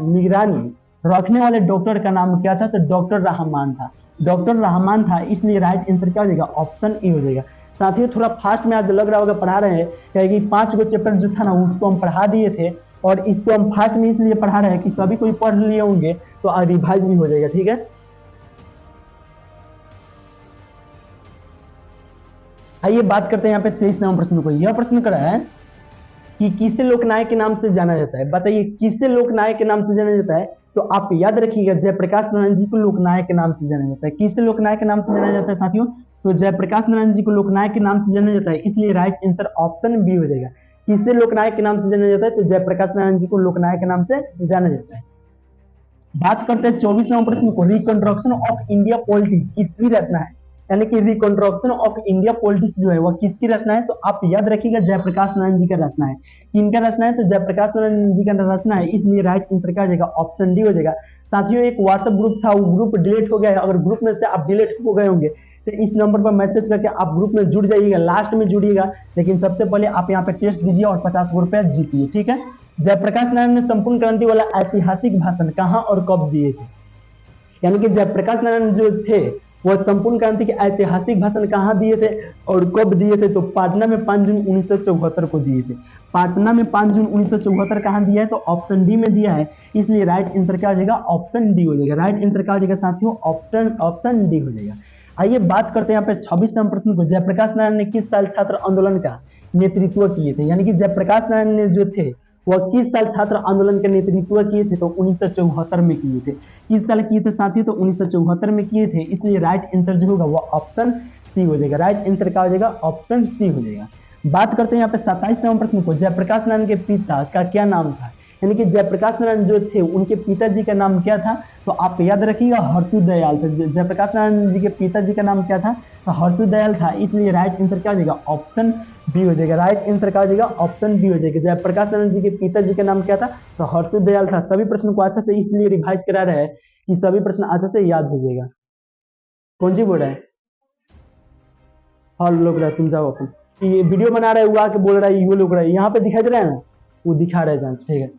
निगरानी रखने वाले डॉक्टर का नाम क्या था, तो डॉक्टर रहमान था। डॉक्टर रहमान था, इसलिए राइट आंसर क्या हो जाएगा, ऑप्शन ए हो जाएगा। साथियों थोड़ा फास्ट में आज लग रहा होगा पढ़ा रहे हैं, क्योंकि 5 गो चैप्टर जो था ना उसको हम पढ़ा दिए थे, और इसको हम फास्ट में इसलिए पढ़ा रहे हैं कि सभी कोई पढ़ लिए होंगे तो रिवाइज भी हो जाएगा। ठीक है, आइए बात करते हैं यहाँ पे 23 नंबर प्रश्न को। यह प्रश्न करा है कि किसे लोकनायक के नाम से जाना जाता है, बताइए किसे लोकनायक के नाम से जाना जाता है, तो आप याद रखिएगा जयप्रकाश नारायण जी को लोकनायक के नाम से जाना जाता है। किसे लोकनायक के नाम से जाना जाता है साथियों, तो जयप्रकाश नारायण जी को लोकनायक के नाम से जाना जाता है, इसलिए राइट आंसर ऑप्शन बी हो जाएगा। किससे लोकनायक के नाम से जाना जाता है, तो जयप्रकाश नारायण जी को लोकनायक के नाम से जाना जाता है। बात करते हैं 24 नंबर प्रश्न को, रिकंस्ट्रक्शन ऑफ इंडिया पॉलिटिक्स किसकी रचना है, यानी कि रिकंस्ट्रक्शन ऑफ इंडिया पॉलिटिक्स जो है वह किसकी रचना है, तो आप याद रखिएगा जयप्रकाश नारायण जी का रचना है। किनका रचना है, तो जयप्रकाश नारायण जी का रचना है, इसलिए राइट आंसर क्या हो जाएगा, ऑप्शन डी हो जाएगा। साथियों एक व्हाट्सएप ग्रुप था, वो ग्रुप डिलीट हो गया है। अगर ग्रुप में से आप डिलीट हो गए होंगे तो इस नंबर पर मैसेज करके आप ग्रुप में जुड़ जाइएगा, लास्ट में जुड़िएगा, लेकिन सबसे पहले आप यहाँ पे टेस्ट दीजिए और 50 रुपया जीतिए। ठीक है, जयप्रकाश नारायण ने संपूर्ण क्रांति वाला ऐतिहासिक भाषण कहाँ और कब दिए थे, यानी कि जयप्रकाश नारायण जो थे वह संपूर्ण क्रांति के ऐतिहासिक भाषण कहाँ दिए थे और कब दिए थे, तो पाटना में 5 जून 1974 को दिए थे। पाटना में 5 जून 1974 कहाँ दिया है, तो ऑप्शन डी में दिया है, इसलिए राइट आंसर क्या हो जाएगा, ऑप्शन डी हो जाएगा। राइट आंसर क्या हो जाएगा साथियों, ऑप्शन डी हो जाएगा। आइए बात करते हैं यहाँ पे 26 नंबर प्रश्न को, जयप्रकाश नारायण ने किस साल छात्र आंदोलन का नेतृत्व किए थे, यानी कि जयप्रकाश नारायण ने जो थे वह किस साल छात्र आंदोलन का नेतृत्व किए थे, तो 1974 में किए थे। किस साल किए थे साथियों, तो 1974 में किए थे, इसलिए राइट आंसर जो होगा वह ऑप्शन सी हो जाएगा। राइट आंसर क्या हो जाएगा, ऑप्शन सी हो जाएगा। बात करते हैं यहाँ पे 27 नंबर प्रश्न को, जयप्रकाश नारायण के पिता का क्या नाम था, यानी कि जयप्रकाश नारायण जो थे उनके पिताजी का नाम क्या था, तो आप याद रखिएगा हर्षु दयाल था। जयप्रकाश नारायण जी के पिताजी का नाम क्या था, तो हर्षु दयाल था, इसलिए राइट आंसर क्या हो जाएगा, ऑप्शन बी हो जाएगा। राइट आंसर क्या हो जाएगा, ऑप्शन बी हो जाएगा। जयप्रकाश नारायण जी के पिताजी का नाम क्या था, तो हर्षु दयाल था। सभी प्रश्न को अच्छे से इसलिए रिवाइज करा रहे हैं कि सभी प्रश्न अच्छे से याद हो जाएगा। कौन जी बोल रहा है, हॉल लोग रहा है, तुम जाओ अपन, ये वीडियो बना रहा है वो आके बोल रहा है ये लोग रहा है, यहाँ पे दिखाई दे रहा है ना, वो दिखा रहा है जांच। ठीक है,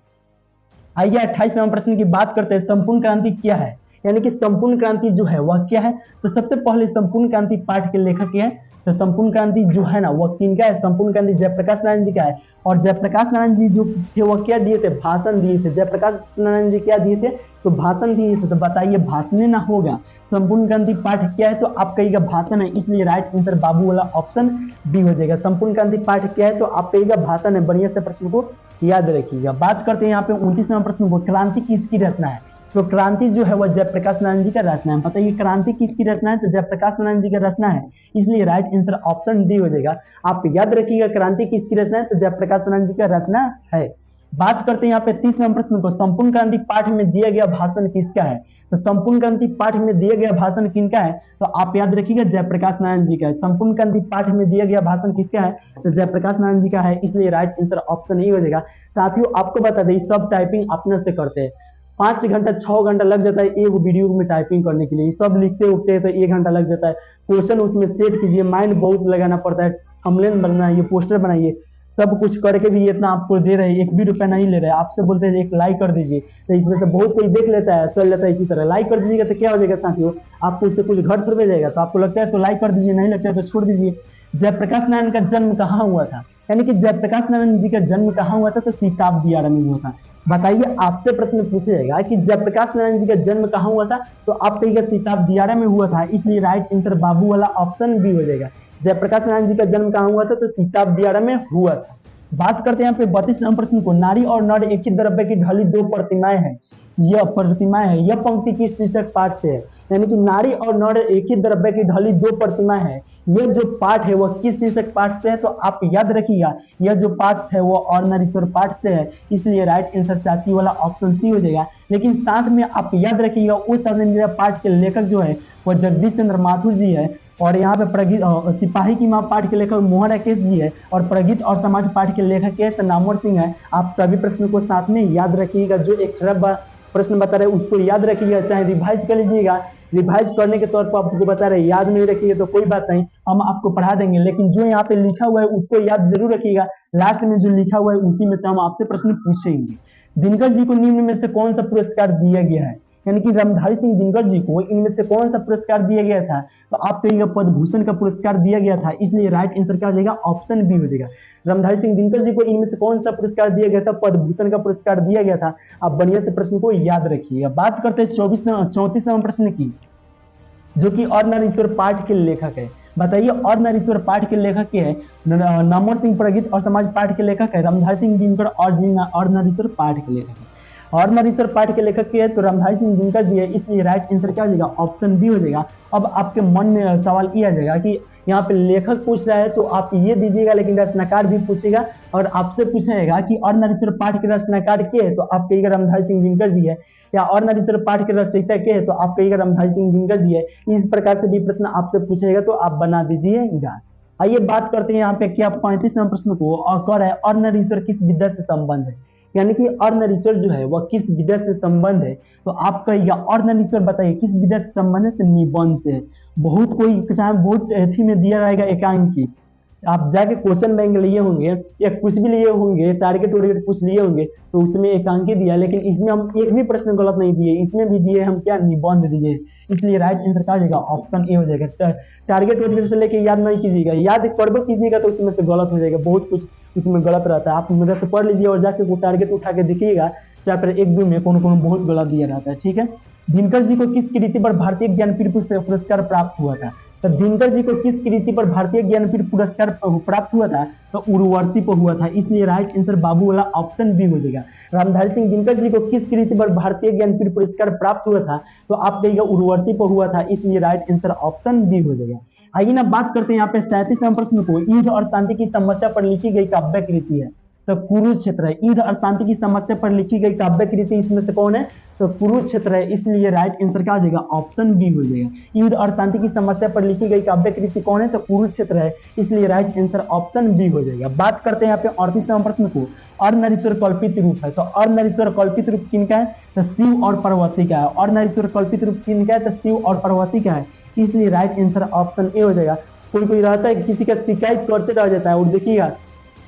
आइए 28 नंबर प्रश्न की बात करते हैं, संपूर्ण क्रांति क्या है, यानी कि संपूर्ण क्रांति जो है वह क्या है। तो सबसे पहले संपूर्ण क्रांति पाठ के लेखक क्या है, तो संपूर्ण क्रांति जो है ना वह किनका है, संपूर्ण क्रांति जयप्रकाश नारायण जी का है। और जयप्रकाश नारायण जी जो थे वह क्या दिए थे, भाषण दिए थे। जयप्रकाश नारायण जी क्या दिए थे, तो भाषण दिए थे। तो बताइए भाषण ना होगा, संपूर्ण क्रांति पाठ क्या है, तो आप कहिएगा भाषण है, इसलिए राइट आंसर बाबू वाला ऑप्शन बी हो जाएगा। संपूर्ण क्रांति पाठ क्या है, तो आप कहिएगा भाषण है। बढ़िया से प्रश्न को याद रखिएगा। बात करते हैं यहाँ पे 29वां प्रश्न को, क्रांति किसकी रचना है। तो क्रांति जो है वह जयप्रकाश नारायण जी का रचना है। बताइए क्रांति किसकी रचना है, तो जयप्रकाश नारायण जी का रचना है, इसलिए राइट आंसर ऑप्शन डी हो जाएगा। आप याद रखिएगा क्रांति किसकी रचना है, तो जयप्रकाश नारायण जी का रचना है। बात करते हैं यहाँ पे 30वां प्रश्न को, संपूर्ण क्रांति पाठ में दिया गया भाषण किसका है। तो संपूर्ण क्रांति पाठ में दिया गया भाषण किनका है, तो आप याद रखिएगा जयप्रकाश नारायण जी का है। संपूर्ण क्रांति पाठ में दिया गया भाषण किसका है, तो जयप्रकाश नारायण जी का है, इसलिए राइट आंसर ऑप्शन ए हो जाएगा। साथियों आपको बता दें सब टाइपिंग अपने से करते हैं, 5 घंटा 6 घंटा लग जाता है एक वीडियो में टाइपिंग करने के लिए। सब लिखते उठते हैं तो 1 घंटा लग जाता है। क्वेश्चन उसमें सेट कीजिए, माइंड बहुत लगाना पड़ता है, थंबनेल बनाइए, पोस्टर बनाइए, सब कुछ करके भी इतना आपको दे रहे हैं, 1 भी रुपया नहीं ले रहे हैं। आपसे बोलते हैं एक लाइक कर दीजिए, तो इसमें से बहुत कोई देख लेता है, चल जाता है। इसी तरह लाइक कर दीजिएगा तो क्या हो जाएगा साथियों, आपको उससे कुछ घट थोड़ा जाएगा। तो आपको लगता है तो लाइक कर दीजिए, नहीं लगता है तो छोड़ दीजिए। जयप्रकाश नारायण का जन्म कहाँ हुआ था, यानी कि जयप्रकाश नारायण जी का जन्म कहाँ हुआ था, तो सीताब दियारा में हुआ था। बताइए आपसे प्रश्न पूछेगा कि जयप्रकाश नारायण जी का जन्म कहाँ हुआ था, तो आप कहिएगा सीताब दियारा में हुआ था, इसलिए राइट आंसर बाबू वाला ऑप्शन बी हो जाएगा। जयप्रकाश नारायण जी का जन्म कहाँ हुआ था, तो सीताब दियारा में हुआ था। बात करते हैं यहाँ पे 32वां प्रश्न को, नारी और नर एक ही द्रव्य की ढली 2 प्रतिमाएं हैं। यह प्रतिमाएं है, यह पंक्ति किस शीर्षक पाठ से है, यानी कि नारी और नर एक ही द्रव्य की ढली 2 प्रतिमाएं हैं, यह जो पाठ है वह किस शीर्षक पाठ से है। तो आप याद रखिएगा यह जो पाठ है वह अर्धनारीश्वर पाठ से है, इसलिए राइट आंसर चाची वाला ऑप्शन सी हो जाएगा। लेकिन साथ में आप याद रखिएगा उस अर्धनारीश्वर पाठ के लेखक जो है वह जगदीश चंद्र माथुर जी है, और यहाँ पे प्रगीत सिपाही की मां पाठ के लेखक मोहन राकेश जी है, और प्रगीत और समाज पाठ के लेखक है नामवर सिंह है। आप सभी प्रश्न को साथ में याद रखिएगा, जो एक्स्ट्रा प्रश्न बता रहे उसको याद रखिएगा, चाहे रिवाइज कर लीजिएगा। रिवाइज करने के तौर पर आपको बता रहे, याद नहीं रखिएगा तो कोई बात नहीं, हम आपको पढ़ा देंगे, लेकिन जो यहाँ पे लिखा हुआ है उसको याद जरूर रखिएगा। लास्ट में जो लिखा हुआ है उसी में से हम आपसे प्रश्न पूछेंगे। दिनकर जी को निम्न में से कौन सा पुरस्कार दिया गया है, यानी कि रामधारी सिंह दिनकर जी को इनमें से कौन सा पुरस्कार दिया गया था, तो आप कहिएगा पद्म भूषण का पुरस्कार दिया गया था, इसलिए राइट आंसर क्या हो जाएगा, ऑप्शन बी हो जाएगा। रामधारी सिंह दिनकर जी को इनमें से कौन सा पुरस्कार दिया गया था, पद्म भूषण का पुरस्कार दिया गया था। आप बढ़िया से प्रश्न को याद रखिएगा। बात करते हैं 34वां प्रश्न की, जो कि अर्धनारीश्वर पाठ के लेखक है। बताइए अर्धनारीश्वर पाठ के लेखक के है, नामवर सिंह प्रगीत और समाज पाठ के लेखक है रामधारी सिंह दिनकर, और अर्धनारीश्वर पाठ के लेखक है। अर्धनारीश्वर पाठ के लेखक के है तो रामधारी सिंह दिनकर जी है, इसलिए राइट आंसर क्या हो जाएगा, ऑप्शन बी हो जाएगा। अब आपके मन में सवाल ये आ जाएगा कि यहाँ पे लेखक पूछ रहा है तो आप ये दीजिएगा, लेकिन रचनाकार भी पूछेगा और आपसे पूछेगा कि अर्धनारीश्वर पाठ के रचनाकार के है, तो आप कहिएगा रामधारी सिंह दिनकर जी है, या अर्धनारीश्वर पाठ के रचयिता के है, तो आप कहिएगा रामधारी सिंह दिनकर जी है। इस प्रकार से भी प्रश्न आपसे पूछेगा तो आप बना दीजिएगा। आइए बात करते हैं यहाँ पे क्या 35वां प्रश्न को, और कह रहा है अर्धनारीश्वर किस विधा से संबंध है, यानी कि अर्धनारीश्वर जो है वह किस विधा से संबंध है। तो आप कहिएगा अर्धनारीश्वर बताइए किस विधा से संबंध है, तो निबंध से। बहुत कोई बहुत एथी में दिया रहेगा एकांकी, आप जाके क्वेश्चन बैंक लिए होंगे या कुछ भी लिए होंगे, टारगेट वारगेट कुछ लिए होंगे, तो उसमें एकांकी दिया, लेकिन इसमें हम एक भी प्रश्न गलत नहीं दिए, इसमें भी दिए हम क्या, निबंध दिए, इसलिए राइट आंसर क्या हो जाएगा, ऑप्शन ए हो जाएगा। टारगेट वारगेट से लेके याद नहीं कीजिएगा, याद करबो कीजिएगा तो उसमें से गलत हो जाएगा, बहुत कुछ उसमें गलत रहता है। आप मेरे से पढ़ लीजिए और जाके वो टारगेट उठा के देखिएगा, चैप्टर 1-2 में कौन कौन बहुत गलत दिया रहता है। ठीक है, दिनकर जी को किस कृति पर भारतीय ज्ञानपीठ पुरस्कार प्राप्त हुआ था। तो दिनकर जी को किस कृति पर भारतीय ज्ञानपीठ पुरस्कार प्राप्त हुआ था, तो उर्वशी पर हुआ था, इसलिए राइट आंसर बाबू वाला ऑप्शन बी हो जाएगा। रामधारी सिंह दिनकर जी को किस कृति पर भारतीय ज्ञानपीठ पुरस्कार प्राप्त हुआ था, तो आप कहिएगा उर्वशी पर हुआ था, इसलिए राइट आंसर ऑप्शन बी हो जाएगा। आइए ना बात करते हैं यहाँ पे 37वां प्रश्न को, युद्ध और शांति की समस्या पर लिखी गई काव्य कृति है, तो कुरुक्षेत्र है। युद्ध और शांति की समस्या पर लिखी गई काव्य कृति इसमें से कौन है, तो कुरुक्षेत्र है, इसलिए राइट आंसर क्या हो जाएगा, ऑप्शन बी हो जाएगा। युद्ध और शांति की समस्या पर लिखी गई काव्य कृति कौन है, तो कुरुक्षेत्र है, इसलिए राइट आंसर ऑप्शन बी हो जाएगा। बात करते हैं यहाँ पे 38वां प्रश्न को, अर्धनारीश्वर कल्पित रूप है, तो अर्धनारीश्वर कल्पित रूप किनका है, तो शिव और पार्वती का है। अर्धनारीश्वर कल्पित रूप किनका है, तो शिव और पार्वती का है, इसलिए राइट आंसर ऑप्शन ए हो जाएगा। कोई रहता है किसी का शिकायत करते रह जाता है, और देखिएगा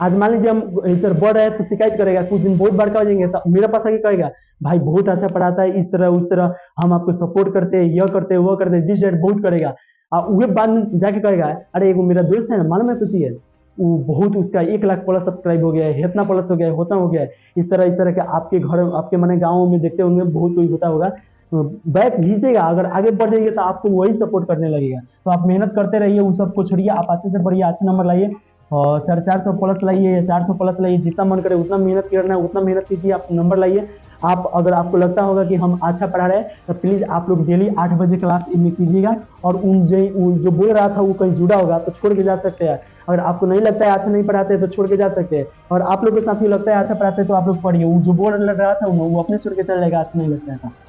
आज मान लीजिए हम इधर बढ़ रहे हैं तो शिकायत करेगा, कुछ दिन बहुत बड़का हो जाएंगे तो मेरे पास आके कहेगा भाई बहुत अच्छा पढ़ाता है, इस तरह उस तरह, हम आपको सपोर्ट करते हैं, यह करते हैं वो करते हैं, दिस डेट बहुत करेगा। वह बाद में जाके कहेगा अरे एगो मेरा दोस्त है ना, मालूम है खुशी है, वो बहुत उसका 1 लाख प्लस सब्सक्राइब हो गया है, इतना प्लस हो गया है, होता हो गया है। इस तरह के आपके घर आपके माने गाँव में देखते होंगे बहुत कोई होता होगा। बैक लीजिएगा, अगर आगे बढ़ जाइए तो आपको वही सपोर्ट करने लगेगा। तो आप मेहनत करते रहिए, उस सबको छोड़िए, आप अच्छे से पढ़िए, अच्छे नंबर लाइए और 450 प्लस लाइए या 400 प्लस लाइए, जितना मन करे उतना मेहनत करना है, उतना मेहनत कीजिए, आप नंबर लाइए। आप अगर आपको लगता होगा कि हम अच्छा पढ़ा रहे हैं तो प्लीज़ आप लोग डेली 8 बजे क्लास में कीजिएगा। और उन जो बोल रहा था वो कहीं जुड़ा होगा तो छोड़ के जा सकते हैं। अगर आपको नहीं लगता है अच्छा नहीं पढ़ाते तो छोड़ के जा सकते हैं, और आप लोग के साथ ही लगता है अच्छा पढ़ाते तो आप लोग पढ़िए। वो जो बोल रहा था वो अपने छोड़ के चल जाएगा, अच्छा नहीं लगता है।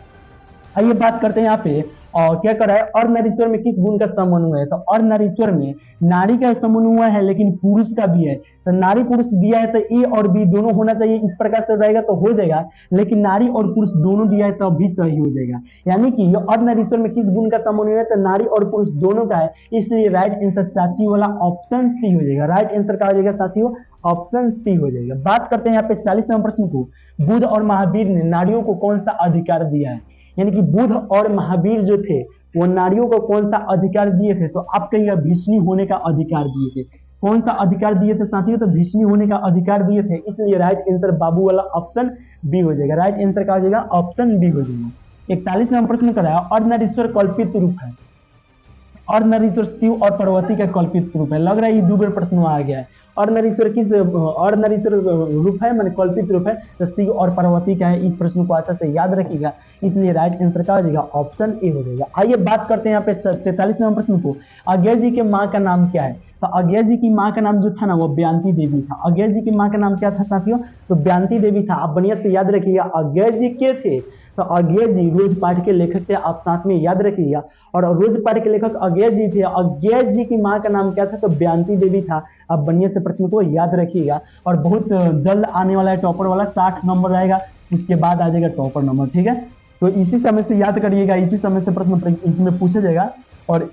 आइए बात करते हैं यहाँ पे और क्या कर रहा है, और नारीश्वर में किस गुण का समन्वय है। तो और नारीश्वर में नारी का समन्वय है लेकिन पुरुष का भी है। तो नारी पुरुष दिया है तो ए और बी दोनों होना चाहिए, इस प्रकार से रहेगा तो हो जाएगा, लेकिन नारी और पुरुष दोनों दिया है तो भी सही हो जाएगा। यानी कि और नारीश्वर में किस गुण का समन्वय है, तो नारी और पुरुष दोनों का है, इसलिए राइट आंसर चाची वाला ऑप्शन सी हो जाएगा। राइट आंसर क्या हो जाएगा साथियों, ऑप्शन सी हो जाएगा। बात करते हैं यहाँ पे 40 नंबर प्रश्न को, बुद्ध और महावीर ने नारियों को कौन सा अधिकार दिया है। यानी कि बुद्ध और महावीर जो थे वो नारियों को कौन सा अधिकार दिए थे, तो आप कहिएगा भीष्मी होने का अधिकार दिए थे। कौन सा अधिकार दिए थे साथियों, तो भीष्मी होने का अधिकार दिए थे, इसलिए राइट आंसर बाबू वाला ऑप्शन बी हो जाएगा। राइट आंसर क्या हो जाएगा, ऑप्शन बी हो जाएगा। 41 नंबर प्रश्न कराया, अर्धनारीश्वर कल्पित रूप है। अर्धनारीश्वर शिव और पार्वती का कल्पित रूप है। लग रहा है ये 2 बार प्रश्न आ गया है। अर्धनारीश्वर किस अर्धनारीश्वर रूप है, माने कल्पित रूप है, तो शिव और पार्वती का है। इस प्रश्न को अच्छा से याद रखिएगा, इसलिए राइट आंसर क्या हो जाएगा, ऑप्शन ए हो जाएगा। आइए बात करते हैं यहाँ पे 43 नंबर प्रश्न को, अज्ञा जी के माँ का नाम क्या है। तो अज्ञा जी की माँ का नाम जो था ना वो ब्यांती देवी था। अज्ञा जी की माँ का नाम क्या था साथियों, तो ब्यांती देवी था। आप बढ़िया से याद रखिएगा अज्ञा जी के थे, तो अज्ञा जी रोज पाठ के लेखक थे, आप साथ में याद रखिएगा। और रोज पाठ के लेखक अज्ञा जी थे। अज्ञा जी की माँ का नाम क्या था, तो ब्यांती देवी था। आप बढ़िया से प्रश्न को याद रखिएगा, और बहुत जल्द आने वाला है टॉपर वाला 60 नंबर रहेगा, उसके बाद आ जाएगा टॉपर नंबर, ठीक है। तो इसी समय से याद करिएगा, इसी समय से प्रश्न इसमें पूछा जाएगा और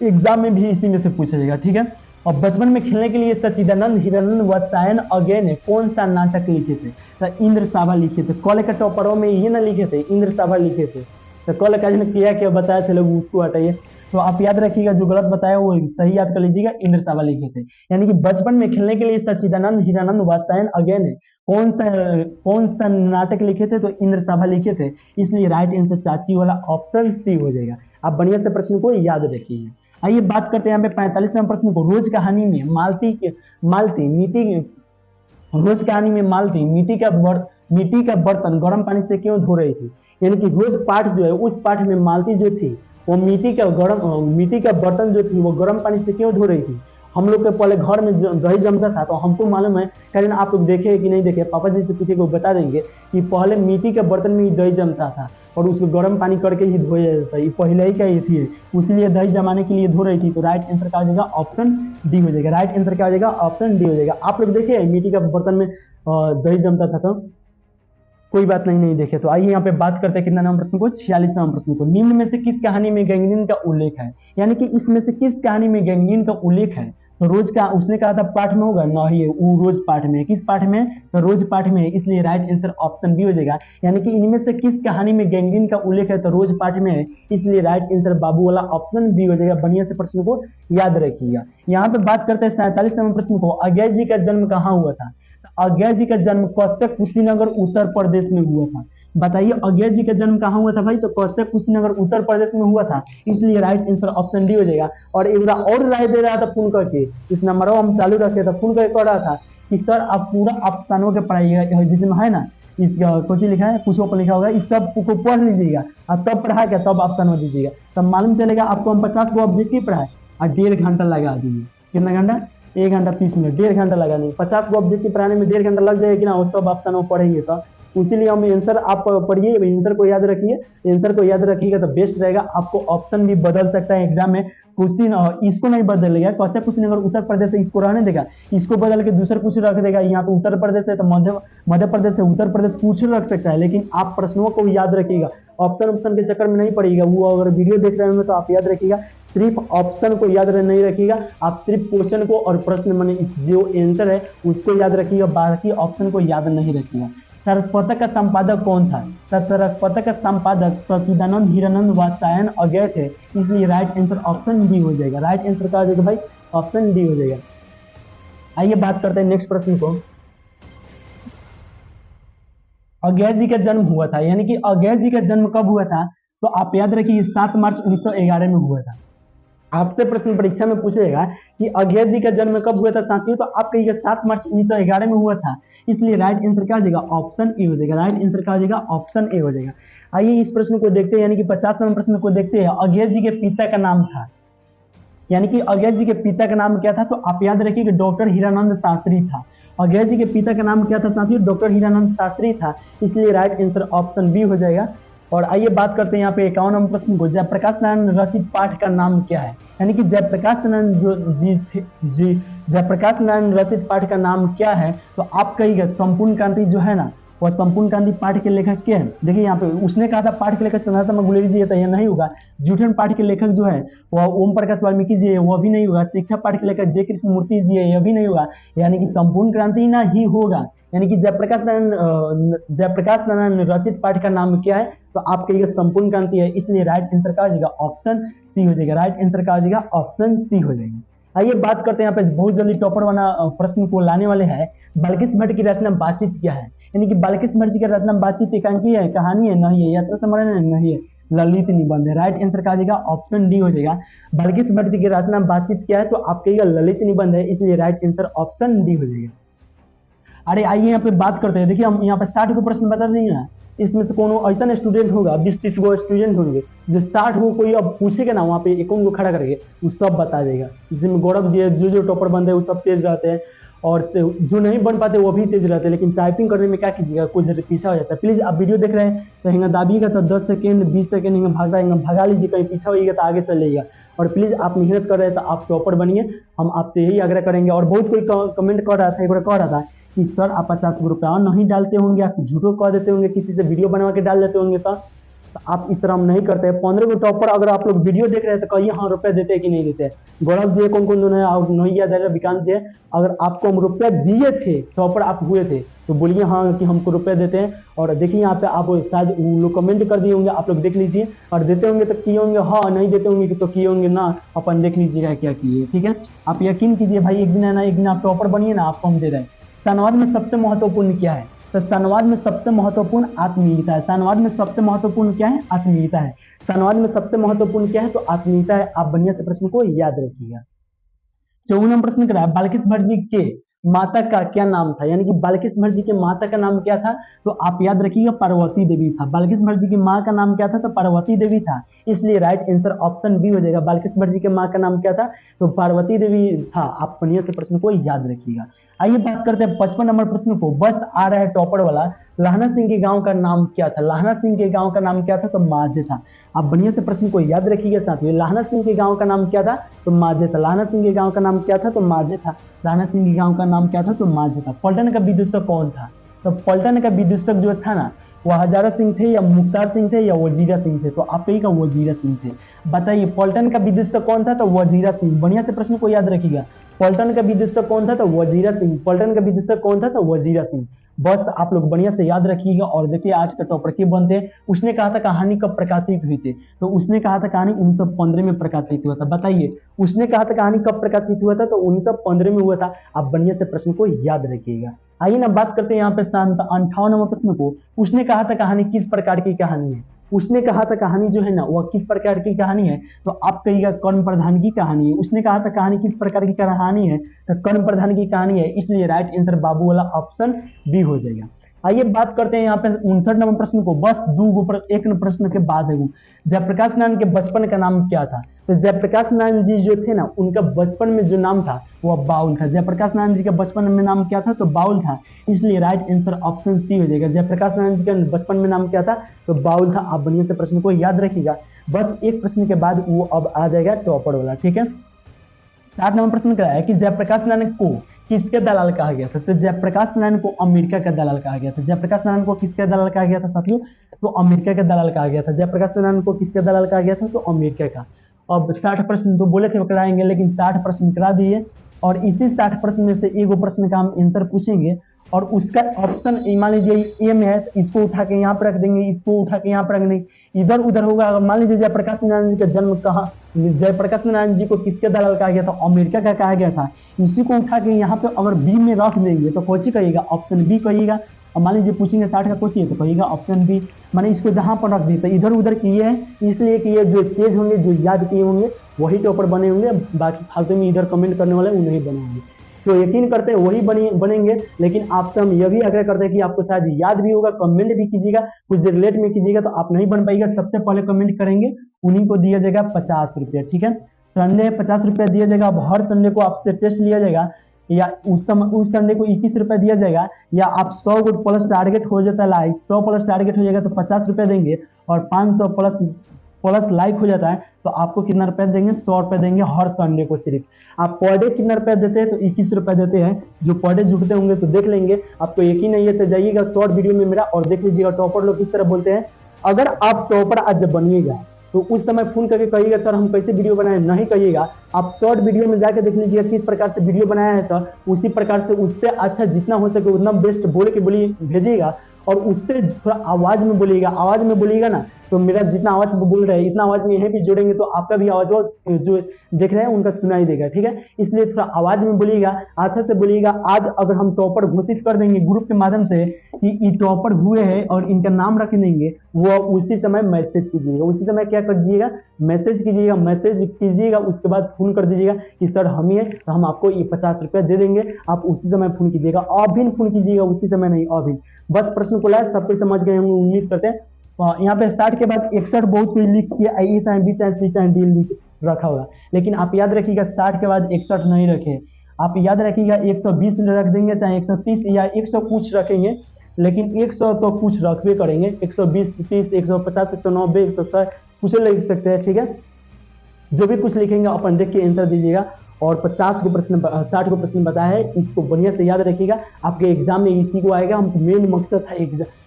एग्जाम में भी इसी में से पूछा जाएगा, ठीक है। और बचपन में खेलने के लिए सच्चिदानंद हिरानंद व सायन अज्ञे ने कौन सा नाटक लिखे थे, तो इंद्र सभा लिखे थे। कल के टॉपरों में ये ना लिखे थे, इंद्र सभा लिखे थे। तो कल का ने क्या क्या बताया थे लोग, उसको हटाइए। तो आप याद रखिएगा, जो गलत बताया वो सही याद कर लीजिएगा, इंद्र सभा लिखे थे। यानी कि बचपन में खेलने के लिए सच्चिदानंद हिरानंद व सायन अज्ञे ने कौन सा नाटक लिखे थे, तो इंद्र सभा लिखे थे, इसलिए राइट आंसर चाची वाला ऑप्शन सी हो जाएगा। आप बढ़िया से प्रश्न को याद रखिए। आइए बात करते हैं यहाँ पे 45 नंबर प्रश्न को, रोज कहानी में रोज कहानी में मालती मिट्टी का बर्तन गर्म पानी से क्यों धो रही थी। यानी कि रोज पाठ जो है, उस पाठ में मालती जो थी वो मिट्टी का बर्तन जो थी वो गर्म पानी से क्यों धो रही थी। हम लोग के पहले घर में दही जमता था, तो हमको मालूम है, कहीं आप लोग देखे कि नहीं देखे, पापा जी से पूछे को बता देंगे कि पहले मिट्टी के बर्तन में ही दही जमता था और उसको गर्म पानी करके ही धोया जाता है। पहले ही का ये थी, उसलिए दही जमाने के लिए धो रही थी। तो राइट आंसर क्या हो जाएगा, ऑप्शन डी हो जाएगा। राइट आंसर क्या हो जाएगा, ऑप्शन डी हो जाएगा। आप लोग देखे मिट्टी का बर्तन में दही जमता था, तो कोई बात नहीं देखे। तो आइए यहाँ पे बात करते हैं कितना नंबर प्रश्न को, 46 नंबर प्रश्न को, निम्न में से किस कहानी में गैंग्रीन का उल्लेख है। यानी कि इसमें से किस कहानी में गैंग्रीन का उल्लेख है। तो रोज का उसने कहा था पाठ में होगा, नहीं वो रोज पाठ में, किस पाठ में, तो रोज पाठ में, इसलिए राइट आंसर ऑप्शन बी हो जाएगा। यानी कि इनमें से किस कहानी में गैंग्रीन का उल्लेख है, तो रोज पाठ में है, इसलिए राइट आंसर बाबू वाला ऑप्शन बी हो जाएगा। बढ़िया से प्रश्न को याद रखिएगा। यहाँ पे बात करते हैं 47 नंबर प्रश्न को, अज्ञा जी का जन्म कहाँ हुआ था। अज्ञा जी का जन्म कौस्तक कुशीनगर उत्तर प्रदेश में हुआ था। बताइए अज्ञा जी का जन्म कहाँ हुआ था भाई, तो कौस्तक कुशीनगर उत्तर प्रदेश में हुआ था, इसलिए राइट आंसर ऑप्शन डी हो जाएगा। और एक और राय दे रहा था फोन करके, इस नंबर हम चालू रखे था, फोन करके कह रहा था कि सर आप पूरा अफसानों के पढ़ाइएगा, जिसमें है ना इस कुछ लिखा है, कुछ पर लिखा होगा, इस सब को पढ़ लीजिएगा और तब पढ़ा के तब अफसानों दीजिएगा, तब मालूम चलेगा आपको। हम 50 को ऑब्जेक्टिव पढ़ाए और 1.5 घंटा लगा दीजिए। कितना घंटा, 1 घंटा 30 मिनट, 1.5 घंटा लगा नहीं, 50 को ऑब्जेक्टिव पढ़ाने में 1.5 घंटा लग जाएगा कि ना, वो सब ऑप्शन पढ़ेंगे। तो इसीलिए हम आंसर आप पढ़िए, आंसर को याद रखिए, आंसर को याद रखिएगा तो बेस्ट रहेगा। आपको ऑप्शन भी बदल सकता है एग्जाम में, क्वेश्चन इसको नहीं बदलेगा, कौशल कुशीनगर उत्तर प्रदेश है इसको रहने देगा, इसको बदल के दूसरा कुछ रख देगा। यहाँ पे उत्तर प्रदेश है तो मध्य प्रदेश है, उत्तर प्रदेश कुछ रख सकता है, लेकिन आप प्रश्नों को याद रखिएगा, ऑप्शन के चक्कर में नहीं पड़ेगा। वो अगर वीडियो देख रहे होंगे तो आप याद रखिएगा सिर्फ ऑप्शन को याद नहीं रखिएगा, आप सिर्फ क्वेश्चन को और प्रश्न माने इस जो आंसर है उसको याद रखिएगा, बाकी ऑप्शन को याद नहीं रखिएगा। सरस्वतक का संपादक कौन था? सरस्वतक का संपादक सच्चिदानंद हीरानंद वात्स्यायन अज्ञेय थे, इसलिए राइट आंसर ऑप्शन डी हो जाएगा। राइट आंसर क्या हो जाएगा भाई? ऑप्शन डी हो जाएगा। आइए बात करते हैं नेक्स्ट प्रश्न को। अज्ञेय जी का जन्म हुआ था, यानी कि अज्ञेय जी का जन्म कब हुआ था? तो आप याद रखिए 7 मार्च 1911 में हुआ था। आपसे प्रश्न परीक्षा में पूछेगा कि अज्ञेय जी का जन्म कब हुआ था साथियों, तो आप कहिएगा 7 मार्च 1911 में हुआ था, इसलिए राइट आंसर क्या हो जाएगा? ऑप्शन ए हो जाएगा। राइट आंसर क्या हो जाएगा? ऑप्शन ए हो जाएगा। आइए इस प्रश्न को देखते हैं, यानी कि 50 नंबर प्रश्न को देखते हैं। अज्ञेय जी के पिता का नाम था, यानी कि अज्ञेय जी के पिता का नाम क्या था? तो आप याद रखिए कि डॉक्टर हीरानंद शास्त्री था। अज्ञेय जी के पिता का नाम क्या था साथियों? डॉक्टर हीरानंद शास्त्री था, इसलिए राइट आंसर ऑप्शन बी हो जाएगा। और आइए बात करते हैं यहाँ पे 51 नंबर प्रश्न को। जयप्रकाश नारायण रचित पाठ का नाम क्या है? यानी कि जयप्रकाश नारायण जयप्रकाश नारायण रचित पाठ का नाम क्या है? तो आप कहिएगा संपूर्ण क्रांति जो है ना, वह संपूर्ण क्रांति पाठ के लेखक क्या है? देखिए यहाँ पे उसने कहा था पाठ के लेखक चंद्रशेखर गुलेरी जी है, तो यह नहीं होगा। जूठन पाठ के लेखक जो है वह ओम प्रकाश वाल्मीकि जी है, वह भी नहीं होगा। शिक्षा पाठ के लेखक जे कृष्ण मूर्ति जी है, यह भी नहीं होगा। यानी कि संपूर्ण क्रांति ना ही होगा। यानी कि जयप्रकाश नारायण रचित पाठ का नाम क्या है? तो आप कहिएगा संपूर्ण क्रांति है, इसलिए राइट आंसर क्या हो जाएगा? ऑप्शन सी हो जाएगा। राइट आंसर क्या हो जाएगा? ऑप्शन सी हो जाएगा। आइए बात करते हैं यहाँ पे बहुत जल्दी टॉपर वाला प्रश्न को लाने वाले हैं। बाल्किस भट्ट की रचना बातचीत क्या है? यानी कि बाल्किस भट्ट की रचना बातचीत एकांकी है, कहानी है, नहीं है, यात्रा स्मरण है, नहीं है, ललित निबंध है। राइट आंसर क्या आ जाएगा? ऑप्शन डी हो जाएगा। बाल्किस भट्ट की रचना बातचीत क्या है? तो आप कहिएगा ललित निबंध है, इसलिए राइट आंसर ऑप्शन डी हो जाएगा। अरे आइए यहाँ पे बात करते हैं। देखिए हम यहाँ पे 60 को प्रश्न बता देंगे ना, इसमें से कौन ऐसा स्टूडेंट होगा, 20-30 गो स्टूडेंट होंगे जो 60 को कोई अब पूछेगा ना, वहाँ पे एक को खड़ा करके वो सब बता देगा। जिसमें गौरव जी है, जो टॉपर बनते हैं वो सब तेज रहते हैं, और जो नहीं बन पाते वो भी तेज रहते हैं, लेकिन टाइपिंग करने में क्या कीजिएगा, कुछ पीछा हो जाता है। प्लीज आप वीडियो देख रहे हैं तो हिंगा दाबिएगा, तो 10 सेकेंड 20 सेकेंड हिंगा भगा लीजिए, कहीं पीछा होइएगा तो आगे चलेगा। और प्लीज आप मेहनत कर रहे हैं तो आप टॉपर बनिए, हम आपसे यही आग्रह करेंगे। और बहुत कोई कमेंट कर रहा था, एक बार कह रहा था कि सर आप 50 रुपया नहीं डालते होंगे, आप झूठो कह देते होंगे, किसी से वीडियो बनवा के डाल देते होंगे, तो आप इस तरह हम नहीं करते हैं। 15 को टॉपर अगर आप लोग वीडियो देख रहे हैं तो कहिए हाँ रुपए देते हैं कि नहीं देते हैं। गौरव जी कौन कौन दोनों है, और नहीं याद है, विकांत जी है, अगर आपको हम रुपए दिए थे, टॉपर आप हुए थे, तो बोलिए हाँ कि हमको रुपए देते हैं। और देखिए यहाँ पे आप शायद लोग कमेंट कर दिए होंगे, आप लोग देख लीजिए, और देते होंगे तो किए होंगे हाँ, नहीं देते होंगे तो किए होंगे ना, अपन देख लीजिएगा क्या किए। ठीक है, आप यकीन कीजिए भाई, एक दिन है ना, एक दिन आप टॉपर बनिए ना, आपको हम दे रहे हैं। संवाद में सबसे महत्वपूर्ण क्या है? तो संवाद में सबसे महत्वपूर्ण आत्मीयता है। संवाद में सबसे महत्वपूर्ण क्या है? आत्मीयता है। संवाद में सबसे महत्वपूर्ण क्या है? तो आत्मीयता है। आप बढ़िया से प्रश्न को याद रखिएगा। 54 प्रश्न करा, बाल्किस भट्ट जी के माता का क्या नाम था? यानी कि बाल्किस भट्ट जी के माता का नाम क्या था? तो आप याद रखिएगा पार्वती देवी था। बाल्किस भट्ट जी की माँ का नाम क्या था? तो पार्वती देवी था, इसलिए राइट आंसर ऑप्शन बी हो जाएगा। बाल्किस भट्ट जी के माँ का नाम क्या था? तो पार्वती देवी था। आप बढ़िया से प्रश्न को याद रखिएगा। आइए बात करते हैं 55 नंबर प्रश्न को। बस आ रहा है टॉपर वाला। लाहना सिंह के गांव का नाम क्या था? लाहना सिंह के गांव का नाम क्या था? तो माझे था। आप बढ़िया से प्रश्न को याद रखिएगा साथियों। लाहना सिंह के गांव का नाम क्या था? तो माझे था। लाहना सिंह के गांव का नाम क्या था? तो माझे था। लाहना सिंह के गांव का नाम क्या था? तो माझे था। पलटन का विदूषक कौन था? तो पलटन का विदूषक जो था ना, वह हजारा सिंह थे या मुख्तार सिंह थे या वजीरा सिंह थे? तो आप ही का वजीरा सिंह थे। बताइए पलटन का विदूषक कौन था? तो वजीरा सिंह। बढ़िया से प्रश्न को याद रखिएगा। पलटन का विदूषक कौन था? तो वजीरा सिंह। पलटन का विदूषक कौन था? तो वजीरा सिंह। बस आप लोग बढ़िया से याद रखिएगा। और देखिए आज का टॉपर के बनते हैं। उसने कहा था कहानी कब प्रकाशित हुई थी? तो उसने कहा था कहानी 1915 में प्रकाशित हुआ था। बताइए उसने कहा था कहानी कब प्रकाशित हुआ था? तो 1915 में हुआ था। आप बढ़िया से प्रश्न को याद रखिएगा। आइए ना बात करते हैं यहाँ पे 58 नंबर प्रश्न को। उसने कहा था कहानी किस प्रकार की कहानी है? उसने कहा था कहानी जो है ना, वह किस प्रकार की कहानी है? तो आप कहिएगा कर्ण प्रधान की कहानी है। उसने कहा था कहानी किस प्रकार की कहानी है? तो कर्ण प्रधान की कहानी है, इसलिए राइट आंसर बाबू वाला ऑप्शन बी हो जाएगा। आइए बात करते हैं यहाँ पे 59 नंबर प्रश्न को। बस एक प्रश्न के बाद है वो। जयप्रकाश नारायण के बचपन का नाम क्या था? तो जयप्रकाश नारायण जी जो थे ना, उनका बचपन में जो नाम था वह बाउल था। जयप्रकाश नारायण जी का बचपन में नाम क्या था? तो बाउल था, इसलिए राइट आंसर ऑप्शन सी हो जाएगा। जयप्रकाश नारायण जी का बचपन में नाम क्या था? तो बाउल था। आप बढ़िया से प्रश्न को याद रखिएगा। बस एक प्रश्न के बाद वो अब आ जाएगा टॉपर वाला। ठीक है, 60 नंबर प्रश्न कराया कि जयप्रकाश नारायण को किसके दलाल कहा गया था? तो जयप्रकाश नारायण को अमेरिका का दलाल कहा गया था। जयप्रकाश नारायण को किसके दलाल कहा गया था साथियों? तो अमेरिका का दलाल कहा गया था। जयप्रकाश नारायण को किसके दलाल कहा गया था? तो अमेरिका का। अब 60 प्रश्न तो बोले थे वो कराएंगे, लेकिन 60 प्रश्न करा दिए और इसी 60 प्रश्न में से एक प्रश्न का हम आंसर पूछेंगे और उसका ऑप्शन मान लीजिए ए में है तो इसको उठा के यहाँ पर रख देंगे, इसको उठा के यहाँ पर रख देंगे, इधर उधर होगा। अगर मान लीजिए जयप्रकाश नारायण जी का जन्म कहाँ, जयप्रकाश नारायण जी को किसके द्वारा कहा गया था, अमेरिका का कहा गया था, इसी को उठा के यहाँ पे अगर बी में रख देंगे तो कौन सी कहिएगा, ऑप्शन बी कहिएगा। और मान लीजिए पूछेंगे 60 का क्वेश्चन तो कहिएगा ऑप्शन बी। माने इसको जहां पर रख दी तो इधर उधर किए हैं इसलिए कि ये जो तेज होंगे, जो याद किए होंगे वही टॉपर बने होंगे, बाकी फालतू में इधर कमेंट करने वाले वो नहीं बनेंगे। तो यकीन करते हैं वही बनेंगे, लेकिन आपसे हम यह भी आग्रह करते हैं कि आपको शायद याद भी होगा, कमेंट भी कीजिएगा, कुछ देर लेट में कीजिएगा तो आप नहीं बन पाएगा। सबसे पहले कमेंट करेंगे उन्हीं को दिया जाएगा 50 रुपया, ठीक है। संडे 50 रुपया दिया जाएगा। अब हर संडे को आपसे टेस्ट लिया जाएगा, या उस संडे को 21 रुपया दिया जाएगा, या आप 100 को प्लस टारगेट हो जाता है लाइक, 100 प्लस टारगेट हो जाएगा तो 50 रुपया देंगे, और 500 प्लस लाइक हो जाता है तो आपको कितना रुपया देंगे, 100 रुपया देंगे हर संडे को। सिर्फ आप पर डे कितना रुपया देते हैं तो 21 रुपया देते हैं। जो पर डे जुड़ते होंगे तो देख लेंगे, आपको यकीन नहीं है तो जाइएगा शॉर्ट वीडियो में मेरा और देख लीजिएगा टॉपर लोग किस तरह बोलते हैं। अगर आप टॉपर आज जब बनिएगा तो उस समय फोन करके कहिएगा सर हम कैसे वीडियो बनाए, नहीं कहिएगा, आप शॉर्ट वीडियो में जाके देख लीजिएगा किस प्रकार से वीडियो बनाया है सर, उसी प्रकार से उससे अच्छा जितना हो सके उतना बेस्ट बोल के बोलिए भेजिएगा, और उससे थोड़ा आवाज में बोलिएगा। आवाज में बोलिएगा ना तो मेरा जितना आवाज बोल रहे हैं इतना आवाज में यहीं भी जोड़ेंगे तो आपका भी आवाज जो देख रहे हैं उनका सुनाई देगा, ठीक है। इसलिए थोड़ा आवाज में बोलिएगा, अच्छा से बोलिएगा। आज अगर हम टॉपर घोषित कर देंगे ग्रुप के माध्यम से कि ये टॉपर हुए हैं और इनका नाम रख देंगे, वो उसी समय मैसेज कीजिएगा, उसी समय क्या कीजिएगा, मैसेज कीजिएगा, मैसेज कीजिएगा, उसके बाद फोन कर दीजिएगा कि सर हम ही है तो हम आपको ये 50 रुपया दे देंगे, आप उसी समय फोन कीजिएगा। अभी फोन कीजिएगा, उसी समय नहीं, अभी। बस प्रश्न को लाए सब कुछ समझ गए होंगे, उम्मीद करते हैं। यहाँ पे स्टार्ट के बाद 61 बहुत कोई लिख के ए चाहे बी चाहे सी चाहे डी लिख रखा होगा, लेकिन आप याद रखिएगा स्टार्ट के बाद 61 नहीं रखे, आप याद रखिएगा 120 रख देंगे, चाहे 130 या 100 कुछ रखेंगे, लेकिन 100 तो कुछ रखबे करेंगे। 120, 30, 150, 190, 160 कुछ लिख सकते हैं, ठीक है। जो भी कुछ लिखेंगे अपन देख के आंसर दीजिएगा। और 50 को प्रश्न 60 को प्रश्न बताया है, इसको बढ़िया से याद रखिएगा, आपके एग्जाम में इसी को आएगा। हमको मेन मकसद था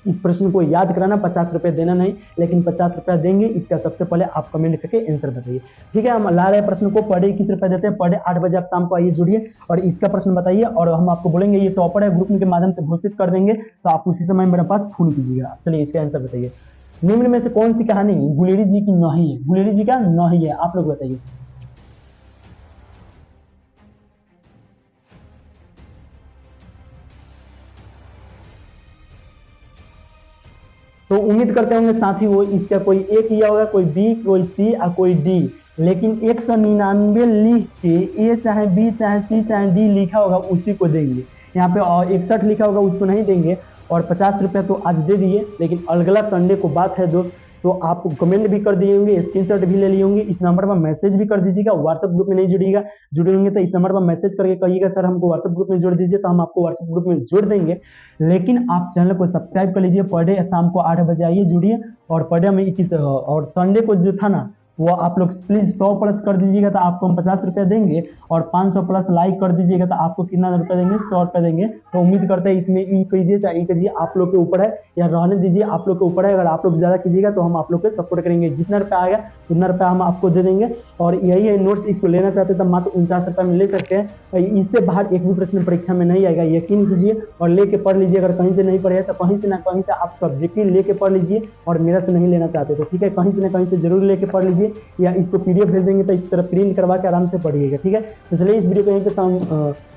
इस प्रश्न को याद कराना, 50 रुपये देना नहीं, लेकिन 50 रुपया देंगे। इसका सबसे पहले आप कमेंट करके आंसर बताइए, ठीक है। हम ला रहे प्रश्न को पर डे 21 रुपये देते हैं, पर डे 8 बजे आप शाम को आइए, जुड़िए और इसका प्रश्न बताइए, और हम आपको बोलेंगे ये टॉपर है, ग्रुप के माध्यम से घोषित कर देंगे, तो आप उसी समय मेरे पास फोन कीजिएगा। चलिए इसका आंसर बताइए, निम्न में से कौन सी कहानी गुलेरी जी की नहीं है, गुलेरी जी का नहीं है, आप लोग बताइए। तो उम्मीद करते होंगे साथी वो इसका कोई ए किया होगा, कोई बी, कोई सी और कोई डी, लेकिन 199 लिख के ए चाहे बी चाहे सी चाहे डी लिखा होगा उसी को देंगे। यहाँ पे 61 लिखा होगा उसको नहीं देंगे, और 50 रुपया तो आज दे दिए, लेकिन अगला संडे को बात है दोस्त, तो आप कमेंट भी कर दिए होंगे, स्क्रीनशॉट भी ले लिए होंगे, इस नंबर पर मैसेज भी कर दीजिएगा। व्हाट्सएप ग्रुप में नहीं जुड़े होंगे तो इस नंबर पर मैसेज करके कहिएगा सर हमको व्हाट्सएप ग्रुप में जोड़ दीजिए, तो हम आपको व्हाट्सएप ग्रुप में जोड़ देंगे। लेकिन आप चैनल को सब्सक्राइब कर लीजिए, पर डे शाम को 8 बजे आइए, जुड़िए। और पर डे में 21 और संडे को जो था ना वो आप लोग प्लीज 100 प्लस कर दीजिएगा तो आपको हम 50 रुपया देंगे, और 500 प्लस लाइक कर दीजिएगा तो आपको कितना रुपया देंगे, 100 रुपया देंगे। तो उम्मीद करते हैं इसमें ई कीजिए चाहे ई कीजिए, आप लोग के ऊपर है, या रहने दीजिए आप लोग के ऊपर है। अगर आप लोग ज्यादा कीजिएगा तो हम आप लोग को सपोर्ट करेंगे, जितना रुपया आएगा उतना रुपया हम आपको दे देंगे। और यही है नोट्स, इसको लेना चाहते हैं तो मात्र 49 रुपये में ले सकते हैं, इससे बाहर एक भी प्रश्न परीक्षा में नहीं आएगा, यकीन कीजिए और लेके पढ़ लीजिए। अगर कहीं से नहीं पढ़े तो कहीं से ना कहीं से आप सब्जेक्टिव लेके पढ़ लीजिए, और मेरा से नहीं लेना चाहते तो ठीक है, कहीं से ना कहीं से जरूर लेके पढ़ लीजिए, या इसको पीडीएफ भेज देंगे तो इस तरह प्रिंट करवा के आराम से पढ़िएगा, ठीक है। तो चलिए इस वीडियो को यहीं पे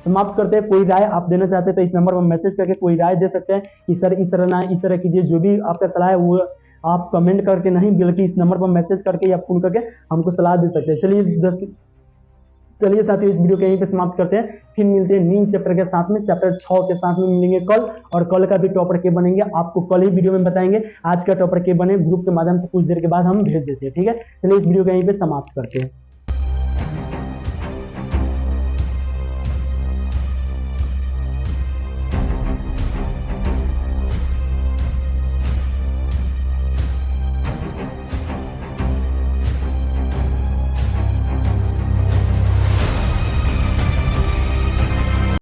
समाप्त करते हैं। कोई राय आप देना चाहते हैं तो इस नंबर पर मैसेज करके कोई राय दे सकते हैं कि सर इस तरह ना इस तरह कीजिए, जो भी आपका सलाह है वो आप कमेंट करके नहीं बल्कि इस नंबर पर मैसेज करके या फोन करके हमको सलाह दे सकते हैं। चलिए साथियों इस वीडियो को यहीं पे समाप्त करते हैं, फिर मिलते हैं न्यू चैप्टर के साथ में, चैप्टर 6 के साथ में मिलेंगे कल, और कल का भी टॉपर के बनेंगे आपको कल ही वीडियो में बताएंगे। आज का टॉपर के बने ग्रुप के माध्यम से कुछ देर के बाद हम भेज देते हैं, ठीक है। चलिए इस वीडियो को यहीं पे समाप्त करते हैं।